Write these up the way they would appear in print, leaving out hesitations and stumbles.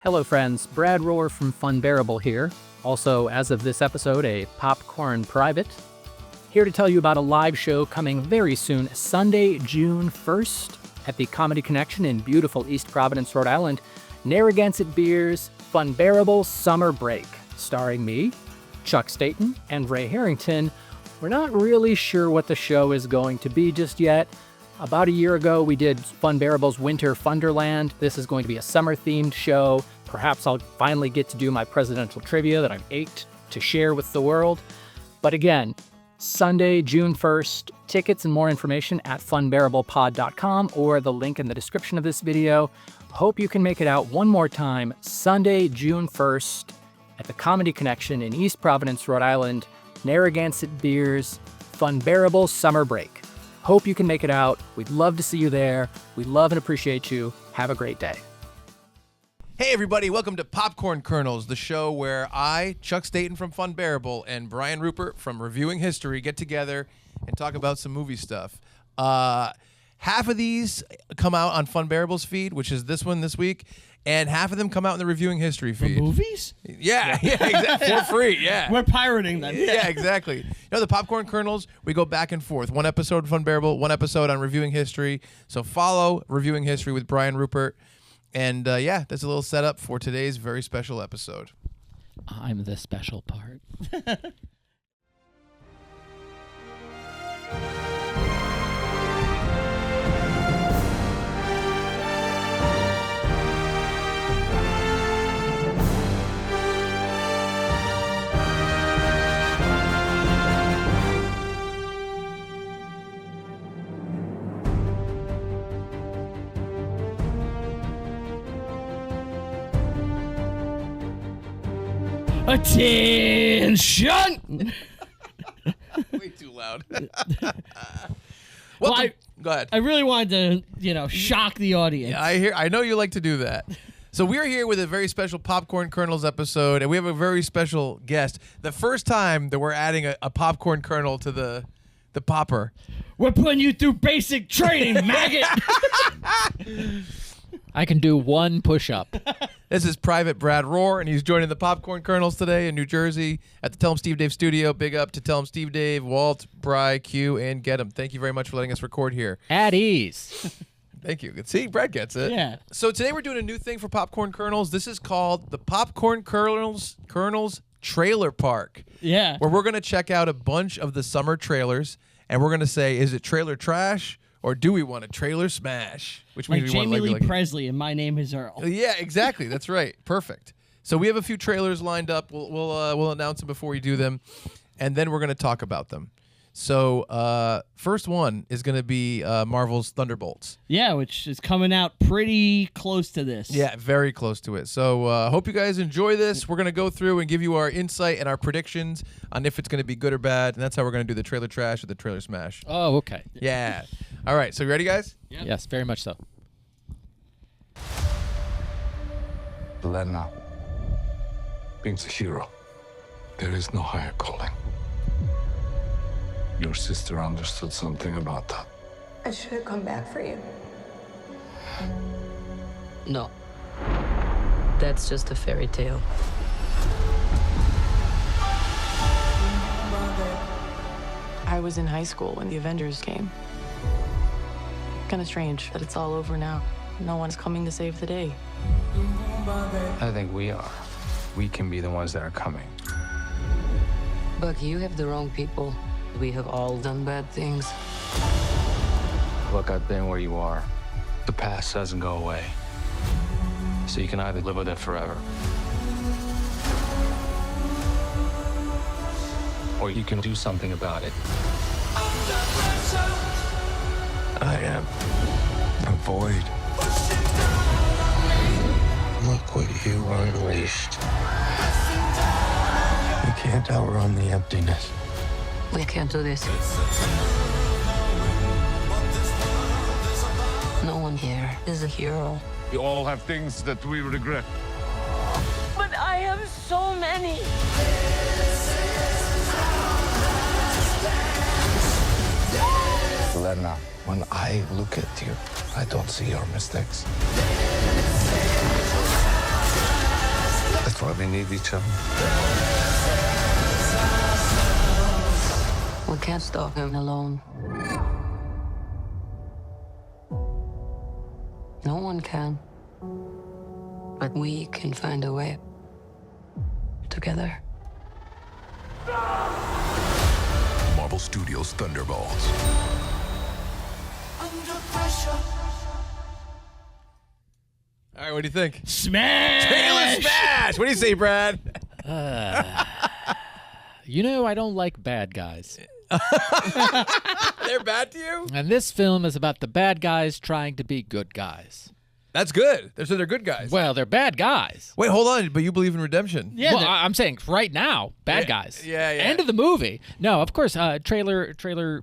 Hello friends, Brad Rohrer from Funbearable here. Also, as of this episode, a popcorn private. Here to tell you about a live show coming very soon, Sunday, June 1st, at the Comedy Connection in beautiful East Providence, Rhode Island. Narragansett Beer's Funbearable Summer Break, starring me, Chuck Staton, and Ray Harrington. We're not really sure what the show is going to be just yet. About a year ago, we did Funbearable's Winter Funderland. This is going to be a summer-themed show. Perhaps I'll finally get to do my presidential trivia that I've ached to share with the world. But again, Sunday, June 1st, tickets and more information at funbearablepod.com or the link in the description of this video. Hope you can make it out one more time, Sunday, June 1st, at the Comedy Connection in East Providence, Rhode Island, Narragansett Beer's Funbearable Summer Break. Hope you can make it out. We'd love to see you there. We love and appreciate you. Have a great day. Hey everybody, welcome to Popcorn Kernels, the show where I, Chuck Staton from Funbearable, and Brian Ruppert from Reviewing History get together and talk about some movie stuff. Half of these come out on Funbearable's feed, which is this one this week, and half of them come out in the Reviewing History feed. The movies? Yeah, exactly. For free, yeah. We're pirating them. Yeah, exactly. You know, the Popcorn Kernels, we go back and forth. One episode Funbearable, one episode on Reviewing History. So follow Reviewing History with Brian Ruppert. And yeah, that's a little setup for today's very special episode. I'm the special part. Attention! Way too loud. Well, Go ahead. I really wanted to, shock the audience. Yeah, I know you like to do that. So we're here with a very special Popcorn Kernels episode, and we have a very special guest. The first time that we're adding a popcorn kernel to the popper. We're putting you through basic training, maggot! I can do one push-up. This is Private Brad Rohrer, and he's joining the Popcorn Kernels today in New Jersey at the Tell 'em Steve Dave studio. Big up to Tell 'em Steve Dave, Walt, Bry, Q, and Get 'em. Thank you very much for letting us record here. At ease. Thank you. See, Brad gets it. Yeah. So today we're doing a new thing for Popcorn Kernels. This is called the Popcorn Kernels Trailer Park. Yeah. Where we're going to check out a bunch of the summer trailers, and we're going to say, is it trailer trash? Or do we want a trailer smash? Which means Like we Jamie want Lee Presley and My Name is Earl. Yeah, exactly. That's right. Perfect. So we have a few trailers lined up. We'll announce them before we do them, and then we're going to talk about them. So first one is going to be Marvel's Thunderbolts. Yeah, which is coming out pretty close to this. Yeah, very close to it. So hope you guys enjoy this. We're going to go through and give you our insight and our predictions on if it's going to be good or bad, and that's how we're going to do the trailer trash or the trailer smash. Oh, okay. Yeah. All right, so you ready, guys? Yep. Yes, very much so. Lena, being a hero, there is no higher calling. Your sister understood something about that. I should have come back for you. No. That's just a fairy tale. I was in high school when the Avengers came. Kind of strange that it's all over now. No one's coming to save the day. I think we are. We can be the ones that are coming. But you have the wrong people. We have all done bad things. Look, I've been where you are. The past doesn't go away. So you can either live with it forever, or you can do something about it. I am a void. Look what you unleashed. You can't outrun the emptiness. We can't do this. No one here is a hero. We all have things that we regret. But I have so many. Lena, when I look at you, I don't see your mistakes. really need each other. We can't stop him alone. No one can. But we can find a way. Together. Marvel Studios' Thunderbolts. All right, what do you think? Smash! Trailer smash! What do you say, Brad? You know, I don't like bad guys. They're bad to you? And this film is about the bad guys trying to be good guys. That's good. So they're good guys. Well, they're bad guys. Wait, hold on. But you believe in redemption? Yeah, Well, I'm saying right now, bad guys. Yeah. End of the movie. No, of course. Trailer.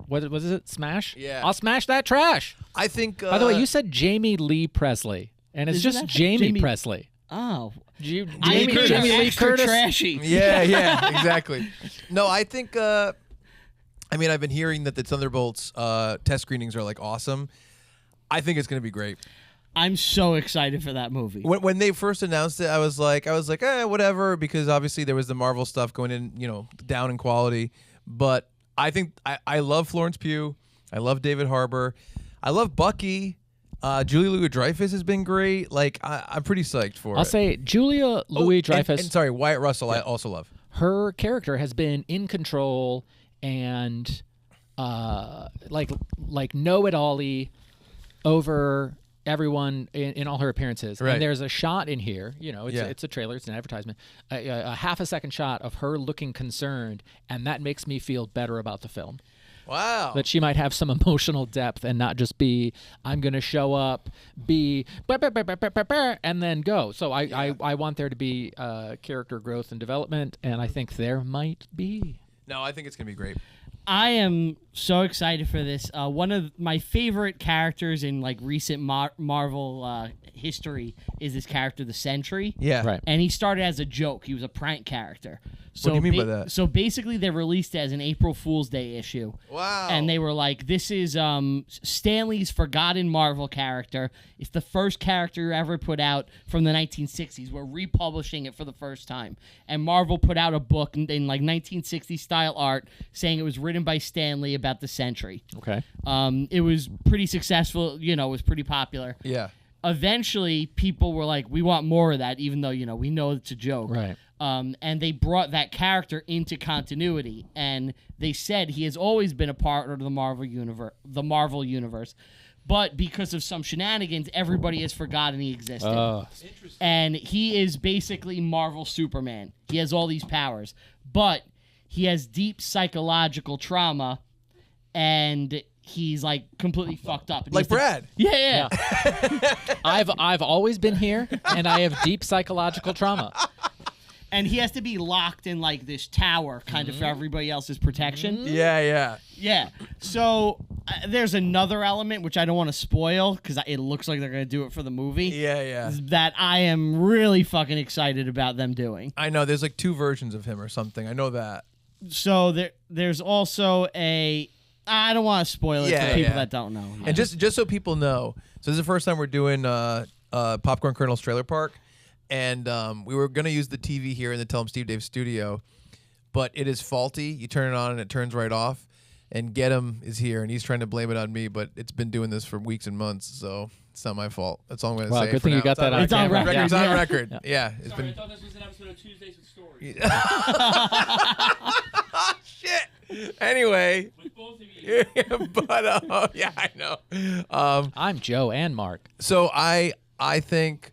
What was it? Smash. Yeah. I'll smash that trash. I think. By the way, you said Jamie Lee Presley, and it's Isn't just that Jamie Presley. oh. Jamie Lee Lee Curtis. trashy. Yeah, exactly. No, I think. I mean, I've been hearing that the Thunderbolts test screenings are like awesome. I think it's going to be great. I'm so excited for that movie. When they first announced it, I was like, whatever, because obviously there was the Marvel stuff going in, down in quality. But I think I love Florence Pugh. I love David Harbour. I love Bucky. Julia Louis-Dreyfus has been great. Like, I'm pretty psyched for it. I'll say Julia Louis-Dreyfus. And sorry, Wyatt Russell. I also love. Her character has been in control and like know-it-all-y over everyone in all her appearances. Right. And there's a shot in here, it's a trailer, it's an advertisement, a half a second shot of her looking concerned, and that makes me feel better about the film. Wow. That she might have some emotional depth and not just be, I'm going to show up, be, and then go. So I want there to be character growth and development, and I think there might be. No, I think it's going to be great. I am so excited for this. One of my favorite characters in like recent Marvel history is this character, the Sentry. Yeah. Right. And he started as a joke. He was a prank character. So What do you mean by that? So basically, they released it as an April Fool's Day issue. Wow. And they were like, this is Stanley's forgotten Marvel character. It's the first character ever put out from the 1960s. We're republishing it for the first time. And Marvel put out a book in like 1960s style art saying it was written by Stanley about the Sentry. Okay. It was pretty successful. It was pretty popular. Yeah. Eventually, people were like, we want more of that, even though, we know it's a joke. Right. And they brought that character into continuity, and they said he has always been a part of the Marvel universe, but because of some shenanigans, everybody has forgotten he existed. Interesting. And he is basically Marvel Superman. He has all these powers, but he has deep psychological trauma, and he's like completely fucked up. And Like Brad. Yeah. I've always been here, and I have deep psychological trauma. And he has to be locked in like this tower kind of for everybody else's protection. Yeah. Yeah. So there's another element, which I don't want to spoil because it looks like they're going to do it for the movie. Yeah. That I am really fucking excited about them doing. I know. There's like 2 versions of him or something. I know that. So there's also I don't want to spoil it for people that don't know. And just so people know, so this is the first time we're doing Popcorn Kernel's Trailer Park. And we were going to use the TV here in the Tell 'em Steve Dave studio, but it is faulty. You turn it on and it turns right off. And Get 'em is here, and he's trying to blame it on me, but it's been doing this for weeks and months, so it's not my fault. That's all I'm going to Wow, say. good thing you got that on It's on camera. record. It's Yeah. on record. Yeah. It's Sorry, been. I thought this was an episode of Tuesdays with Stories. Shit. Anyway. With both of you. But yeah, I know. I'm Joe and Mark. So I think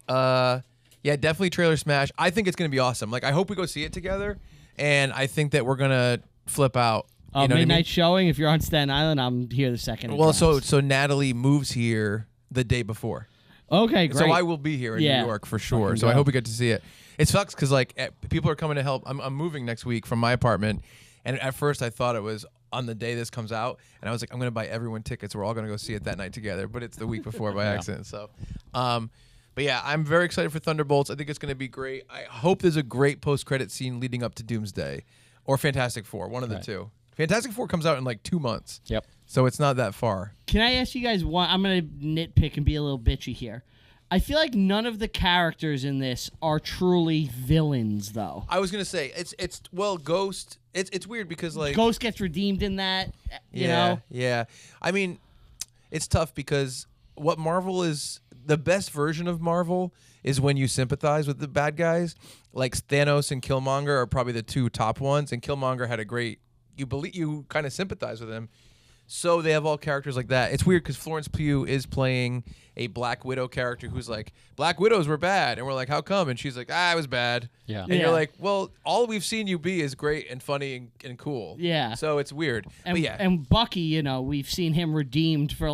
definitely trailer smash. I think it's gonna be awesome. Like I hope we go see it together, and I think that we're gonna flip out. You know what I Midnight mean? showing. If you're on Staten Island, I'm here the second. it Well, drops. so Natalie moves here the day before, Okay, great. so I will be here in New York for sure. Fucking So I go. hope we get to see it. It sucks because like people are coming to help. I'm moving next week from my apartment, and at first I thought it was on the day this comes out, and I was like, I'm gonna buy everyone tickets. We're all gonna go see it that night together. But it's the week before by accident. So, but yeah, I'm very excited for Thunderbolts. I think it's gonna be great. I hope there's a great post-credit scene leading up to Doomsday, or Fantastic Four, one of the two. Fantastic Four comes out in like 2 months. Yep. So it's not that far. Can I ask you guys one? I'm going to nitpick and be a little bitchy here. I feel like none of the characters in this are truly villains, though. I was gonna say it's Ghost. It's weird because like Ghost gets redeemed in that. You know. Yeah. I mean, it's tough because what Marvel is the best version of Marvel is when you sympathize with the bad guys. Like Thanos and Killmonger are probably the two top ones, and Killmonger had a great. You kind of sympathize with him. So they have all characters like that. It's weird because Florence Pugh is playing a Black Widow character who's like, Black Widows were bad. And we're like, how come? And she's like, it was bad. Yeah. And you're like, well, all we've seen you be is great and funny and cool. Yeah. So it's weird. And, but yeah. and Bucky, we've seen him redeemed for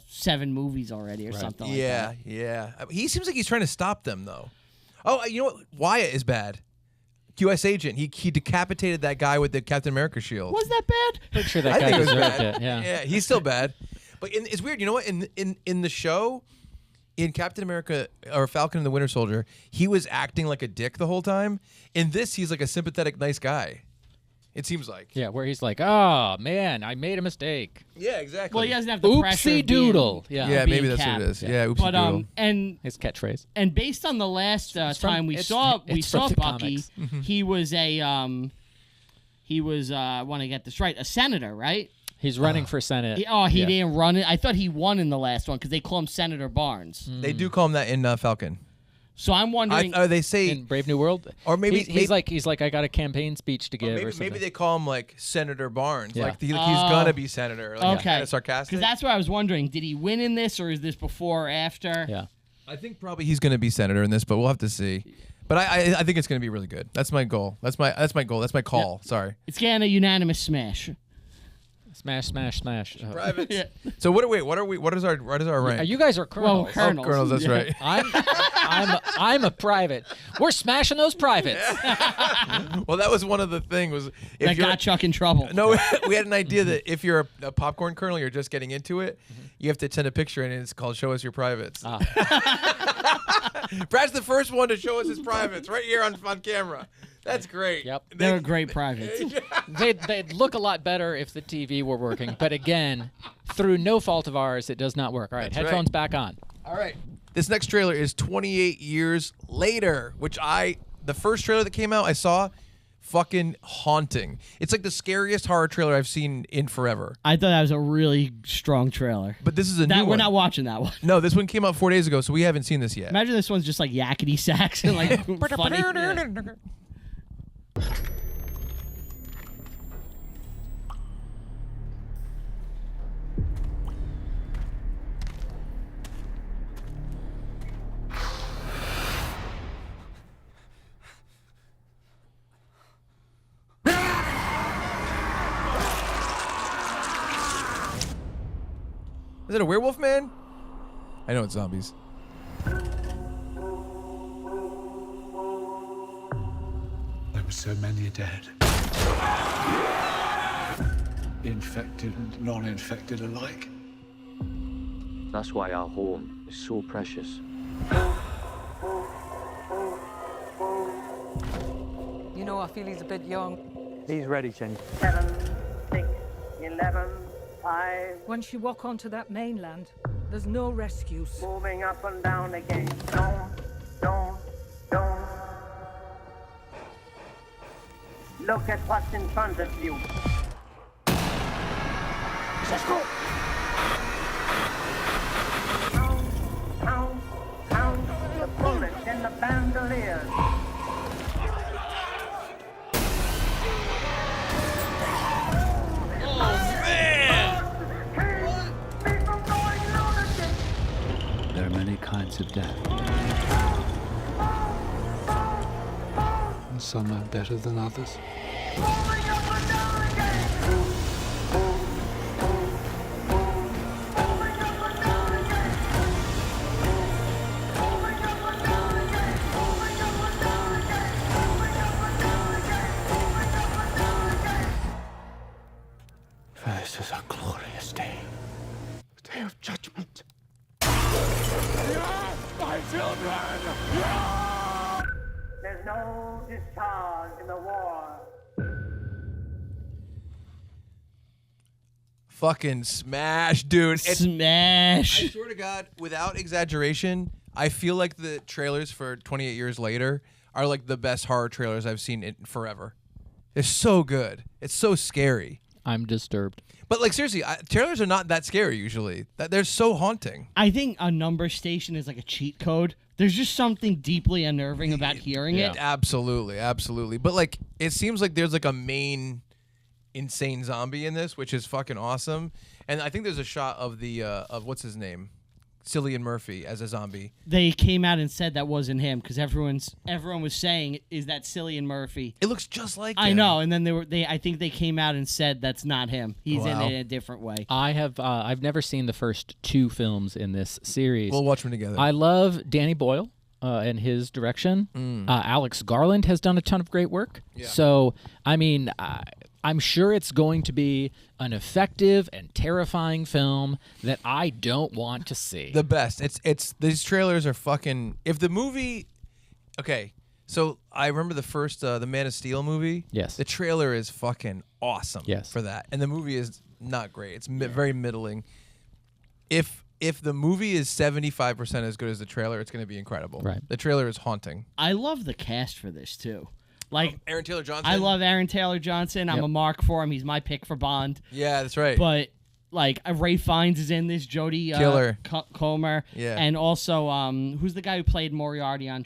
7 movies already or something like that. Yeah. He seems like he's trying to stop them, though. Oh, you know what? Wyatt is bad. U.S. agent. He decapitated that guy with the Captain America shield. Was that bad? Pretty sure that I guy think it was deserved bad. it. Yeah. Yeah, he's still bad. But it's weird. You know what? In the show, in Captain America or Falcon and the Winter Soldier, he was acting like a dick the whole time. In this, he's like a sympathetic, nice guy. It seems like. Yeah, where he's like, oh, man, I made a mistake. Yeah, exactly. Well, he doesn't have the pressure Oopsie of being- doodle. Yeah, being maybe that's Cap. what it is. Yeah, oopsie But doodle. and His catchphrase. and based on the last from- time we it's- saw it's from the Bucky, comics. he was I want to get this right, a senator, right? He's running for Senate. He Yeah. didn't run it. I thought he won in the last one because they call him Senator Barnes. They do call him that in Falcon. So I'm wondering. They say, In Brave New World, or maybe he's like I got a campaign speech to give, or maybe, something. maybe they call him like Senator Barnes. Yeah. Like he's gonna be senator. Like, okay, kind of sarcastic. because that's what I was wondering. Did he win in this, or is this before or after? Yeah. I think probably he's gonna be senator in this, but we'll have to see. But I think it's gonna be really good. That's my goal. That's my goal. That's my call. Sorry. It's getting a unanimous smash. Smash, smash, smash. Privates. Yeah. So what is our rank? You guys are colonels. Well, colonels. Colonels, that's Yeah. right. I'm a private. We're smashing those privates. Well, that was one of the things was if That you're got Chuck in trouble. no, we had an idea that if you're a popcorn colonel, you're just getting into it. You have to send a picture in, and it's called "Show Us Your Privates." Brad's the first one to show us his privates right here on camera. That's great. Yep. They're great privates. They'd look a lot better if the TV were working, but again, through no fault of ours, it does not work. All right, That's headphones right. back on. All right. This next trailer is 28 years later, which the first trailer that came out I saw, fucking haunting. It's like the scariest horror trailer I've seen in forever. I thought that was a really strong trailer. But this is a new We're one. not watching that one. No, this one came out 4 days ago, so we haven't seen this yet. Imagine this one's just like yakety sax and like funny. Yeah. Is it a werewolf man? I know it's zombies. There were so many dead. Infected and non-infected alike. That's why our home is so precious. You know, I feel he's a bit young. He's ready, Jenny. 7, 6, 11, 5. Once you walk onto that mainland, there's no rescues. Moving up and down again. Don't. Look at what's in front of you. Let's go. Count the bullets in the bandoliers. There are many kinds of death. And some are better than others. This is a glorious day. A day of judgment. My children! There's no discharge in the war. Fucking smash, dude. Smash. I swear to God, without exaggeration, I feel like the trailers for 28 Years Later are like the best horror trailers I've seen in forever. They're so good. It's so scary. I'm disturbed. But like seriously, trailers are not that scary usually. They're so haunting. I think a number station is like a cheat code. There's just something deeply unnerving about hearing it. Absolutely, absolutely. But like, it seems like there's like a main insane zombie in this, which is fucking awesome. And I think there's a shot of the of what's his name, Cillian Murphy as a zombie. They came out and said that wasn't him because everyone was saying, "Is that Cillian Murphy?" It looks just like him. I know. And then I think they came out and said that's not him. He's in it in a different way. I've never seen the first 2 films in this series. We'll watch them together. I love Danny Boyle and his direction. Alex Garland has done a ton of great work. Yeah. So, I mean, I'm sure it's going to be an effective and terrifying film that I don't want to see. The best. It's these trailers are fucking. If the movie, okay, so I remember the first the Man of Steel movie. Yes. The trailer is fucking awesome. Yes. For that, and the movie is not great. It's very middling. If the movie is 75% as good as the trailer, it's going to be incredible. Right. The trailer is haunting. I love the cast for this too. Like Aaron Taylor Johnson. I love Aaron Taylor Johnson. I'm a mark for him. He's my pick for Bond. Yeah, that's right. But like Ray Fiennes is in this. Jodie Killer. Comer. Yeah. And also who's the guy who played Moriarty on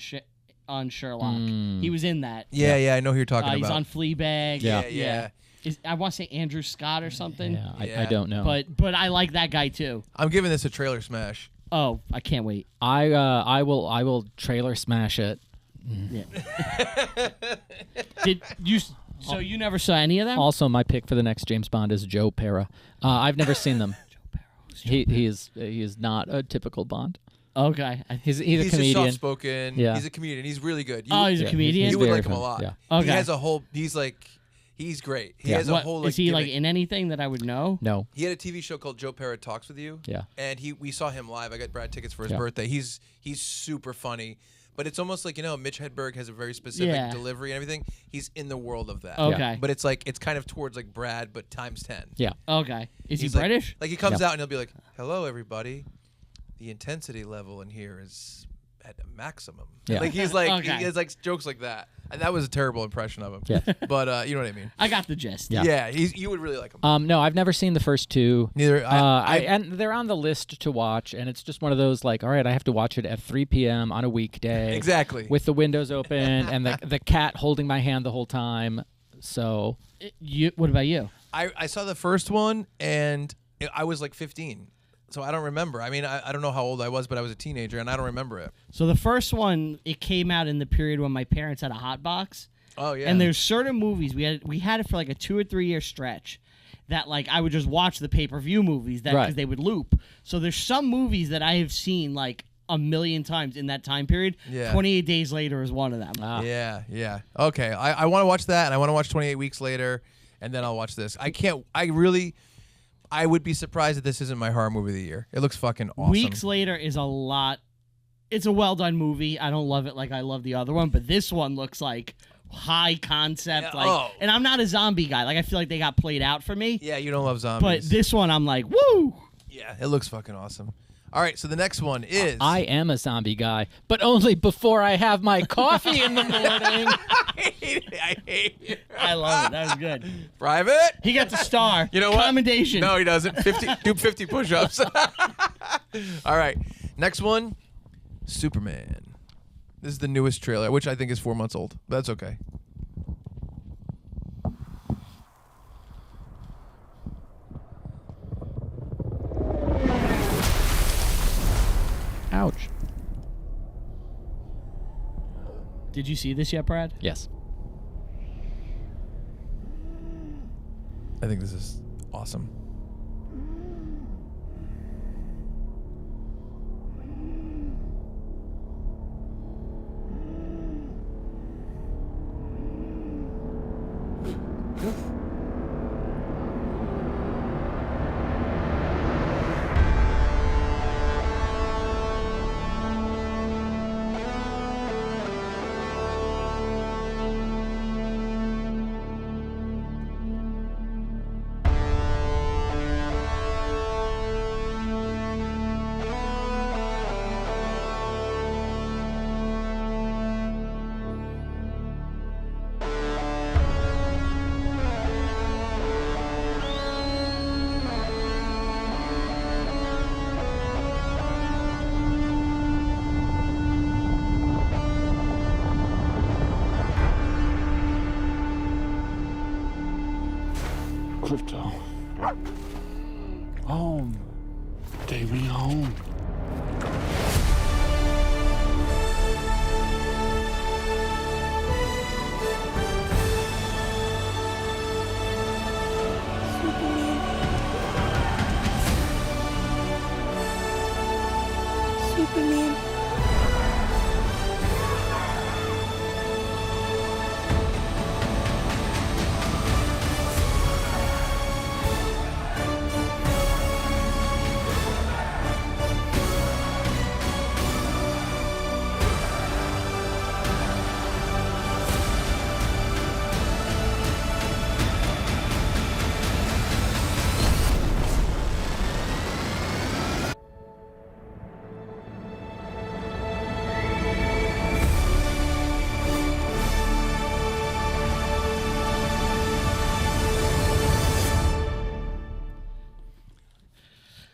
Sherlock? He was in that. Yeah, I know who you're talking He's about. on Fleabag. Yeah. I want to say Andrew Scott or something. Yeah, I don't know. But I like that guy too. I'm giving this a trailer smash. Oh, I can't wait. I will trailer smash it. Yeah. Did you? So you never saw any of them? Also, my pick for the next James Bond is Joe Pera. I've never seen them. He is not a typical Bond. Okay. He's a He's comedian. Just soft-spoken. Yeah. He's a comedian. He's really good. He's a comedian? You would very like him a funny. lot. Yeah. Okay. He has a whole. He's great. He has a whole. Like, is he like in anything that I would know? No. He had a TV show called Joe Pera Talks with You. Yeah. And we saw him live. I got Brad tickets for his birthday. He's super funny. But it's almost like, Mitch Hedberg has a very specific delivery and everything. He's in the world of that. Okay. But it's kind of towards like Brad, but times 10. Yeah. Okay. Is he He's British? Like he comes out and he'll be like, "Hello, everybody. The intensity level in here is at a maximum." Yeah. Like he's like Okay. he has like jokes like that. And that was a terrible impression of him. Yeah. But you know what I mean. I got the gist. Yeah. You would really like him. No, I've never seen the first 2. Neither. And they're on the list to watch, and it's just one of those like, all right, I have to watch it at 3 p.m. on a weekday. Exactly. With the windows open and the cat holding my hand the whole time. So, What about you? I saw the first one and I was like 15. So I don't remember. I mean, I don't know how old I was, but I was a teenager and I don't remember it. So the first one, it came out in the period when my parents had a hot box. Oh yeah. And there's certain movies we had it for like a 2 or 3 year stretch that like I would just watch the pay-per-view movies because they would loop. So there's some movies that I have seen like a million times in that time period. Yeah. 28 Days Later is one of them. Yeah. Okay. I want to watch that and I want to watch 28 Weeks Later and then I'll watch this. I would be surprised if this isn't my horror movie of the year. It looks fucking awesome. Weeks Later is a lot. It's a well-done movie. I don't love it like I love the other one, but this one looks like high concept. And I'm not a zombie guy. Like I feel like they got played out for me. Yeah, you don't love zombies. But this one, I'm like, woo! Yeah, it looks fucking awesome. All right, so the next one is... I am a zombie guy, but only before I have my coffee in the morning. I hate it. I love it. That was good. Private? He got the star. You know what? Commendation. No, he doesn't. 50 push-ups. All right, next one, Superman. This is the newest trailer, which I think is 4 months old, but that's okay. Ouch. Did you see this yet, Brad? Yes. I think this is awesome. Crypto. Home. Take me home. Superman.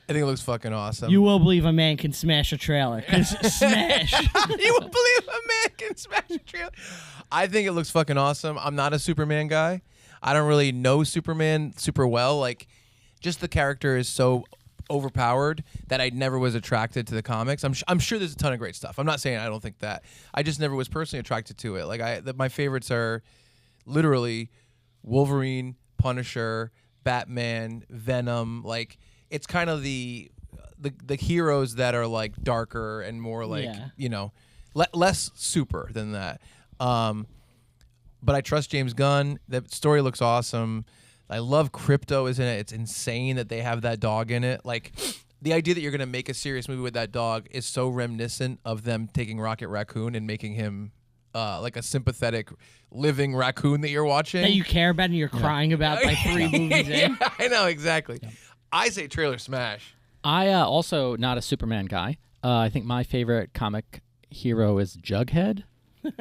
I think it looks fucking awesome. You will believe a man can smash a trailer. 'Cause smash. You will believe a man can smash a trailer. I think it looks fucking awesome. I'm not a Superman guy. I don't really know Superman super well. Like, just the character is so overpowered that I never was attracted to the comics. I'm sure there's a ton of great stuff. I'm not saying I don't think that. I just never was personally attracted to it. Like, my favorites are literally Wolverine, Punisher, Batman, Venom. Like, it's kind of the heroes that are like darker and more like less super than that. But I trust James Gunn. The story looks awesome. I love Crypto is in it. It's insane that they have that dog in it. Like, the idea that you're gonna make a serious movie with that dog is so reminiscent of them taking Rocket Raccoon and making him like a sympathetic living raccoon that you're watching. That you care about and you're crying about like 3 movies in. Yeah, I know, exactly. Yeah. I say trailer smash. I also not a Superman guy. I think my favorite comic hero is Jughead. You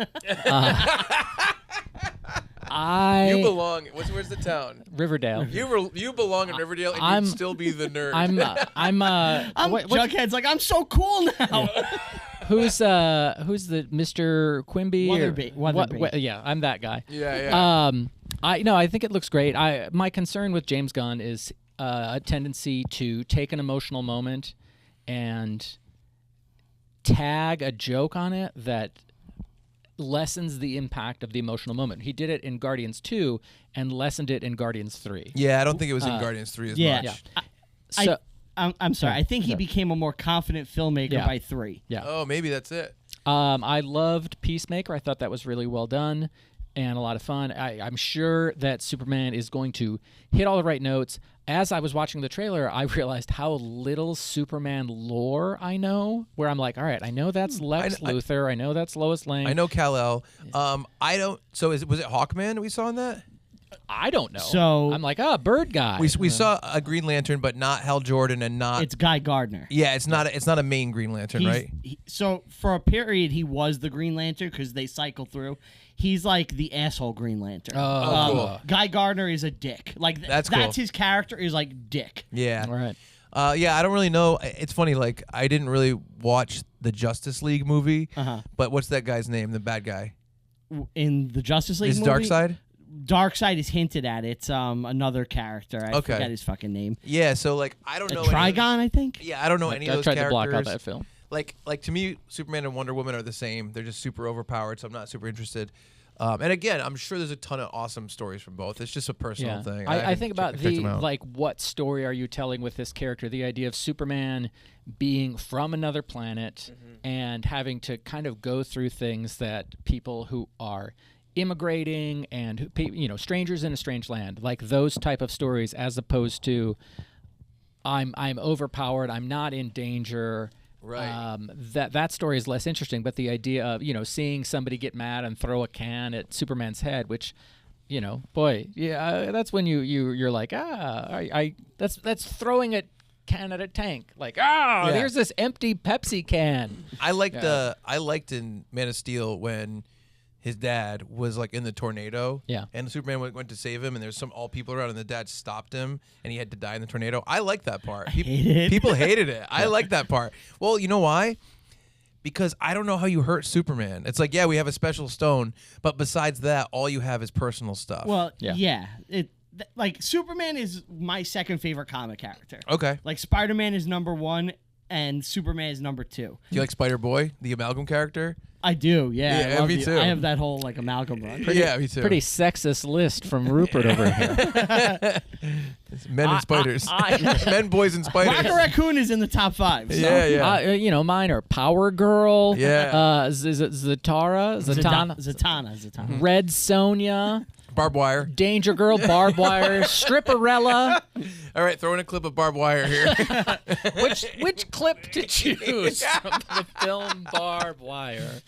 belong. Where's the town? Riverdale. You belong in Riverdale, and you'd still be the nerd. Jughead's like, I'm so cool now. Yeah. Who's the Mr. Quimby? Weatherby. Yeah, I'm that guy. Yeah. I think it looks great. My concern with James Gunn is a tendency to take an emotional moment and tag a joke on it that lessens the impact of the emotional moment. He did it in Guardians 2 and lessened it in Guardians 3. Yeah, I don't think it was in Guardians 3 as much. Yeah. I'm sorry. I think he became a more confident filmmaker by 3. Yeah. Oh, maybe that's it. I loved Peacemaker. I thought that was really well done and a lot of fun. I'm sure that Superman is going to hit all the right notes. As I was watching the trailer, I realized how little Superman lore I know, where I'm like, all right, I know that's Lex Luthor. I know that's Lois Lane. I know Kal-El. I don't. So was it Hawkman we saw in that? I don't know. So I'm like, Bird Guy. We saw a Green Lantern, but not Hal Jordan, and not. It's Guy Gardner. Yeah, it's not a main Green Lantern, right? So for a period, he was the Green Lantern because they cycle through. He's like the asshole Green Lantern. Cool. Guy Gardner is a dick. Like that's cool. His character is like dick. Yeah. All right. Yeah, I don't really know. It's funny. Like, I didn't really watch the Justice League movie. But what's that guy's name? The bad guy in the Justice League is movie? Darkseid. Darkseid is hinted at. It's another character. I forgot his fucking name. Yeah. So like, I don't know. Trigon, I think. Yeah, I don't know any of those characters. I tried characters. to block out that film. Like to me, Superman and Wonder Woman are the same. They're just super overpowered, so I'm not super interested. And again, I'm sure there's a ton of awesome stories from both. It's just a personal thing. I think about what story are you telling with this character? The idea of Superman being from another planet and having to kind of go through things that people who are immigrating and strangers in a strange land, like those type of stories, as opposed to I'm overpowered, I'm not in danger. Right. That story is less interesting, but the idea of seeing somebody get mad and throw a can at Superman's head, which that's when you're like, that's throwing a can at a tank, like there's this empty Pepsi can. I liked in Man of Steel when his dad was like in the tornado. Yeah. And Superman went to save him, and there's all people around, and the dad stopped him, and he had to die in the tornado. I like that part. People hated it. I like that part. Well, you know why? Because I don't know how you hurt Superman. It's like, we have a special stone, but besides that, all you have is personal stuff. Well, like Superman is my second favorite comic character. Okay. Like Spider-Man is number 1 and Superman is number 2. Do you like Spider-Boy, the amalgam character? I do, yeah. Yeah, me too. I have that whole like amalgam run. Yeah, me too. Pretty sexist list from Rupert over here. It's men and spiders. Men, boys, and spiders. Rocket Raccoon is in the top 5. So. Yeah. Mine are Power Girl. Yeah. Is it Zatanna? Zatanna. Red Sonja. Barbed Wire. Danger Girl, Barbed Wire, Stripperella. All right, throw in a clip of Barbed Wire here. Which clip to choose from the film Barbed Wire?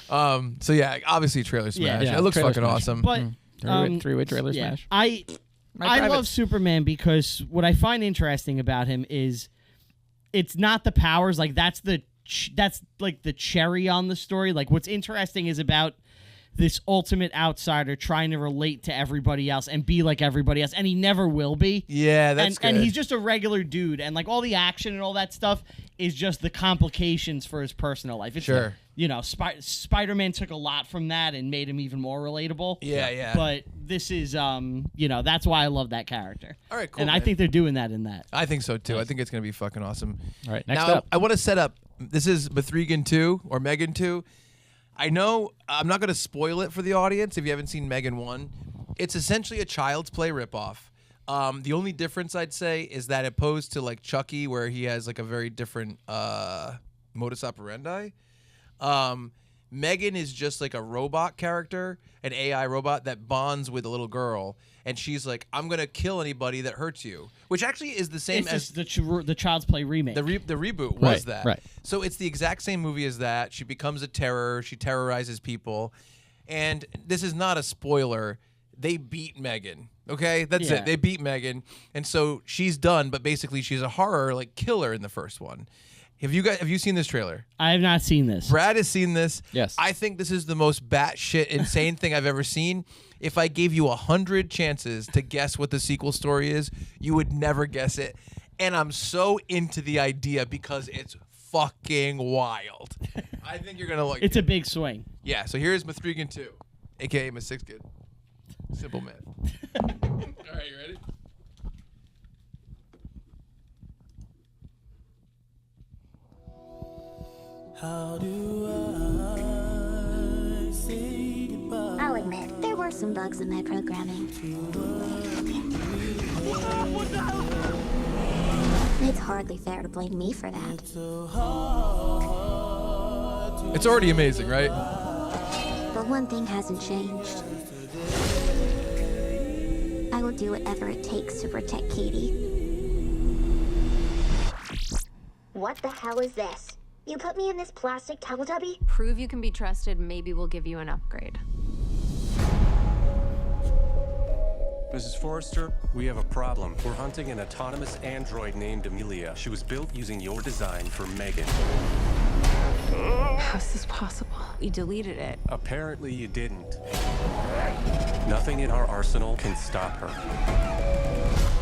So yeah, obviously trailer smash. Yeah, it looks trailer fucking smash. awesome. But three-way trailer yeah, smash. I love Superman because what I find interesting about him is it's not the powers, like that's like the cherry on the story. Like what's interesting is about this ultimate outsider trying to relate to everybody else and be like everybody else, and he never will be. Yeah, that's good. And he's just a regular dude, and like all the action and all that stuff is just the complications for his personal life. It's sure. Spider-Man took a lot from that and made him even more relatable. Yeah. But this is, that's why I love that character. All right, cool. And man. I think they're doing that in that. I think so too. I think it's gonna be fucking awesome. All right, next now, up. I want to set up. This is Mithrigan 2 or Megan 2. I know I'm not going to spoil it for the audience if you haven't seen Megan 1. It's essentially a Child's Play ripoff. The only difference I'd say is that opposed to like Chucky, where he has like a very different modus operandi, Megan is just like a robot character, an AI robot that bonds with a little girl. And she's like, I'm going to kill anybody that hurts you, which actually is the same as the Child's Play remake. The reboot was that. Right. So it's the exact same movie as that. She becomes a terror. She terrorizes people. And this is not a spoiler. They beat Megan. Okay? That's it. They beat Megan. And so she's done, but basically she's a horror like killer in the first one. Have you seen this trailer? I have not seen this. Brad has seen this. Yes. I think this is the most batshit insane thing I've ever seen. If I gave you 100 chances to guess what the sequel story is, you would never guess it. And I'm so into the idea because it's fucking wild. I think you're going to like it. It's a big swing. Yeah, so here's Mithrigan 2, a.k.a. my 6th kid. Simple man. All right, you ready? How do I say goodbye? I'll admit, there were some bugs in my programming. It's hardly fair to blame me for that. It's already amazing, right? But one thing hasn't changed. I will do whatever it takes to protect Katie. What the hell is this? You put me in this plastic Teletubby? Prove you can be trusted, maybe we'll give you an upgrade. Mrs. Forrester, we have a problem. We're hunting an autonomous android named Amelia. She was built using your design for Megan. How's this possible? We deleted it. Apparently you didn't. Nothing in our arsenal can stop her.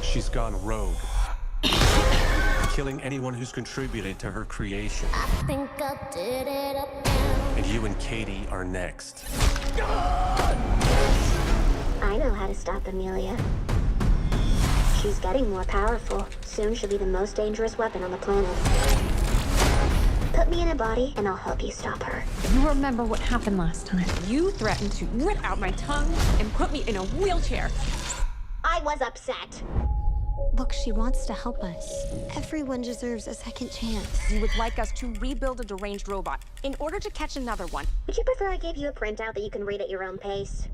She's gone rogue, killing anyone who's contributed to her creation. I think I did it again. And you and Katie are next. I know how to stop Amelia. She's getting more powerful. Soon she'll be the most dangerous weapon on the planet. Put me in a body and I'll help you stop her. You remember what happened last time. You threatened to rip out my tongue and put me in a wheelchair. I was upset. Look, she wants to help us. Everyone deserves a second chance. You would like us to rebuild a deranged robot in order to catch another one. Would you prefer I gave you a printout that you can read at your own pace?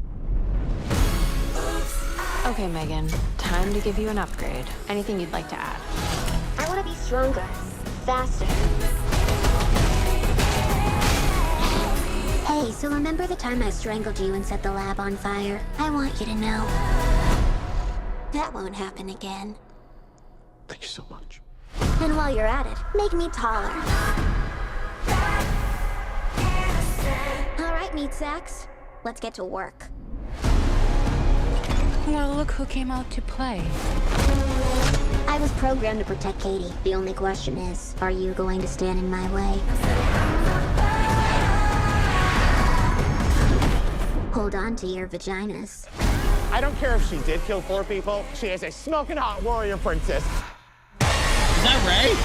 Okay, Megan. Time to give you an upgrade. Anything you'd like to add? I want to be stronger, faster. Hey, so remember the time I strangled you and set the lab on fire? I want you to know that won't happen again. Thank you so much. And while you're at it, make me taller. All right, meat sacks. Let's get to work. Well, look who came out to play. I was programmed to protect Katie. The only question is, are you going to stand in my way? Hold on to your vaginas. I don't care if she did kill 4 people. She is a smoking hot warrior princess. Is that right?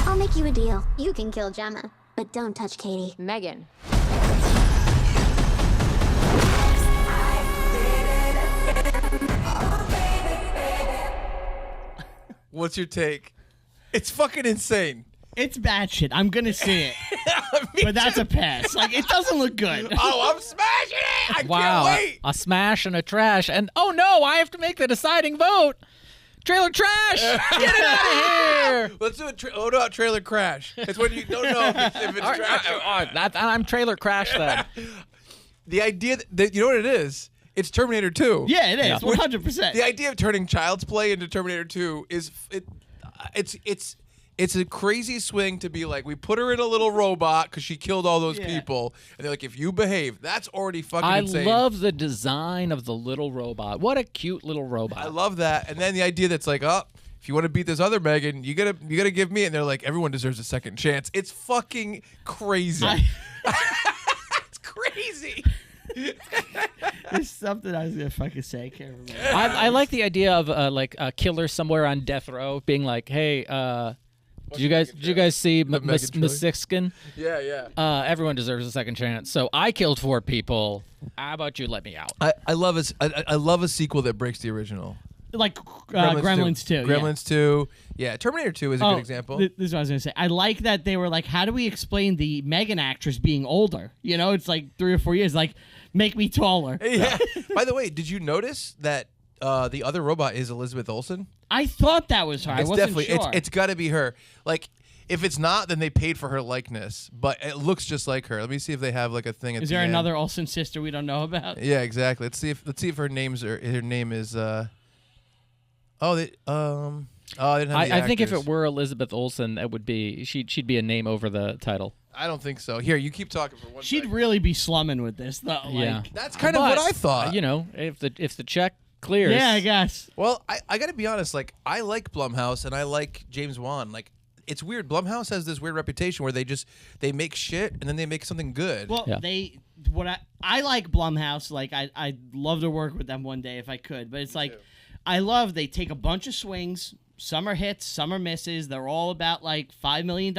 I'll make you a deal. You can kill Gemma, but don't touch Katie. Megan. What's your take? It's fucking insane. It's bad shit. I'm gonna see it. But that's a pass. Like, it doesn't look good. Oh, I'm smashing it! I wow, can't wait! A smash and a trash. And oh no, I have to make the deciding vote. Trailer trash! Get it out of here! Let's do it. What about trailer crash? It's when you don't know if it's trash. I'm trailer crash then. The idea that you know what it is? It's Terminator 2. Yeah, it is. 100%. The idea of turning Child's Play into Terminator 2 is it's a crazy swing to be like, we put her in a little robot because she killed all those people, and they're like, if you behave, that's already fucking insane. I love the design of the little robot. What a cute little robot. I love that. And then the idea that's like, oh, if you want to beat this other Megan, you gotta give me. And they're like, everyone deserves a second chance. It's fucking crazy. It's crazy. There's something I was gonna fucking say. I can't remember. I like the idea of like a killer somewhere on death row being like, hey, did you guys see Misixkin? Yeah. Everyone deserves a second chance. So I killed 4 people. How about you let me out? I love a sequel that breaks the original. Like Gremlins 2. Gremlins 2. Yeah, Terminator 2 is a good example. This is what I was going to say. I like that they were like, how do we explain the Megan actress being older? You know, it's like 3 or 4 years. Like, make me taller. Yeah. By the way, did you notice that the other robot is Elizabeth Olsen? I thought that was her. I wasn't sure. It's got to be her. Like, if it's not, then they paid for her likeness. But it looks just like her. Let me see if they have like a thing. Is there another Olsen sister we don't know about? Yeah, exactly. Let's see if her name is. They didn't have the I think if actors. it were Elizabeth Olsen, it would be she'd be a name over the title. I don't think so. Here, you keep talking for 1 She'd second. really be slumming with this, though. Yeah, like, that's kind of what I thought. You know, if the check clears. Yeah, I guess. Well, I got to be honest. Like, I like Blumhouse and I like James Wan. Like, it's weird. Blumhouse has this weird reputation where they make shit and then they make something good. Well, I like Blumhouse. Like, I'd love to work with them one day if I could. But it's like, I love they take a bunch of swings. Some are hits, some are misses. They're all about like $5 million,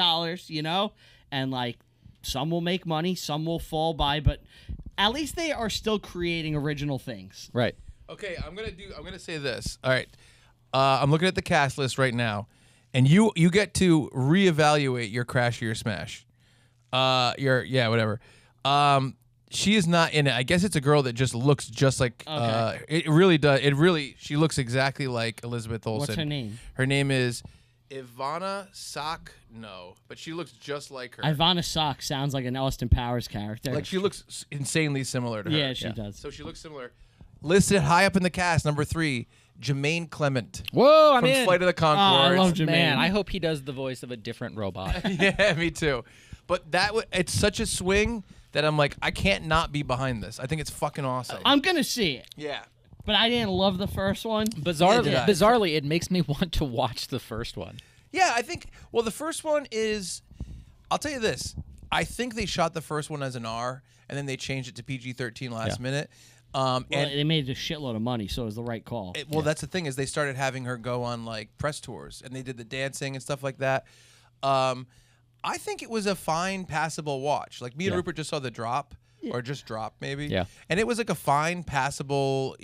you know? And like, some will make money, some will fall by, but at least they are still creating original things. Right. Okay, I'm gonna say this. All right, I'm looking at the cast list right now, and you get to reevaluate your crash or your smash. Whatever. She is not in it. I guess it's a girl that just looks just like. Okay. It really does. She looks exactly like Elizabeth Olsen. What's her name? Her name is Ivana Sock. No, but she looks just like her. Ivana Sock sounds like an Austin Powers character. Like, she looks insanely similar to her. Yeah, she does. So she looks similar. Listed high up in the cast, number 3, Jermaine Clement. Whoa, I'm from in. Flight of the Conchords. I love Jermaine. Man, I hope he does the voice of a different robot. Yeah, me too. But it's such a swing that I'm like, I can't not be behind this. I think it's fucking awesome. I'm going to see it. Yeah. But I didn't love the first one. Bizarrely, it makes me want to watch the first one. Yeah, I think, well, the first one is, I'll tell you this. I think they shot the first one as an R, and then they changed it to PG-13 last minute. And they made a shitload of money, so it was the right call. That's the thing, is they started having her go on like press tours, and they did the dancing and stuff like that. I think it was a fine, passable watch. Like, me and Rupert just saw The Drop, or just Drop maybe. Yeah. And it was like a fine, passable,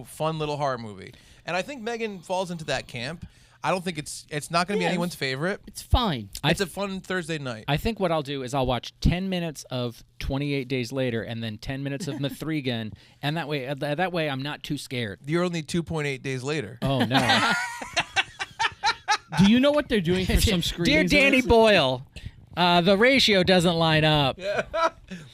fun little horror movie. And I think Megan falls into that camp. I don't think it's not going to be anyone's favorite. It's fine. It's a fun Thursday night. I think what I'll do is I'll watch 10 minutes of 28 Days Later and then 10 minutes of Mithrigan, and that way I'm not too scared. You're only 2.8 days later. Oh, no. Do you know what they're doing for some screenings? Dear Danny Boyle, the ratio doesn't line up. Yeah. What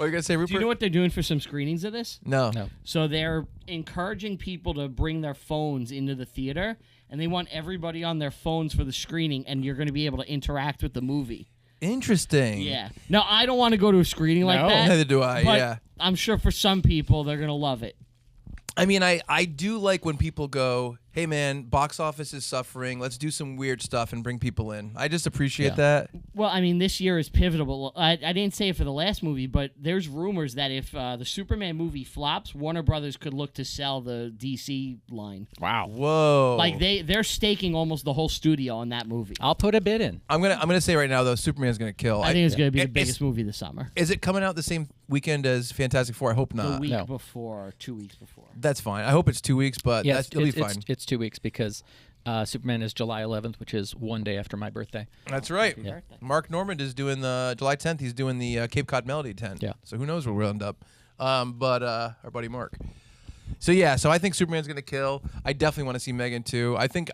are you going to say, Rupert? Do you know what they're doing for some screenings of this? No. So they're encouraging people to bring their phones into the theater, and they want everybody on their phones for the screening, and you're going to be able to interact with the movie. Interesting. Yeah. Now, I don't want to go to a screening like that. Neither do I, but I'm sure for some people, they're going to love it. I mean, I do like when people go hey man, box office is suffering. Let's do some weird stuff and bring people in. I just appreciate that. Well, I mean, this year is pivotal. I didn't say it for the last movie, but there's rumors that if the Superman movie flops, Warner Brothers could look to sell the DC line. Wow. Whoa. Like they're staking almost the whole studio on that movie. I'll put a bid in. I'm gonna say right now though, Superman's gonna kill. I think it's gonna be the biggest movie this summer. Is it coming out the same weekend as Fantastic Four? I hope not. The week before, or 2 weeks before. That's fine. I hope it's 2 weeks, but it'll be fine. It's 2 weeks because Superman is July 11th, which is one day after my birthday. That's right. Yeah. Mark Normand is doing the July 10th. He's doing the Cape Cod Melody tent. Yeah. So who knows where we'll end up? But our buddy Mark. So yeah. So I think Superman's gonna kill. I definitely want to see Megan too. I think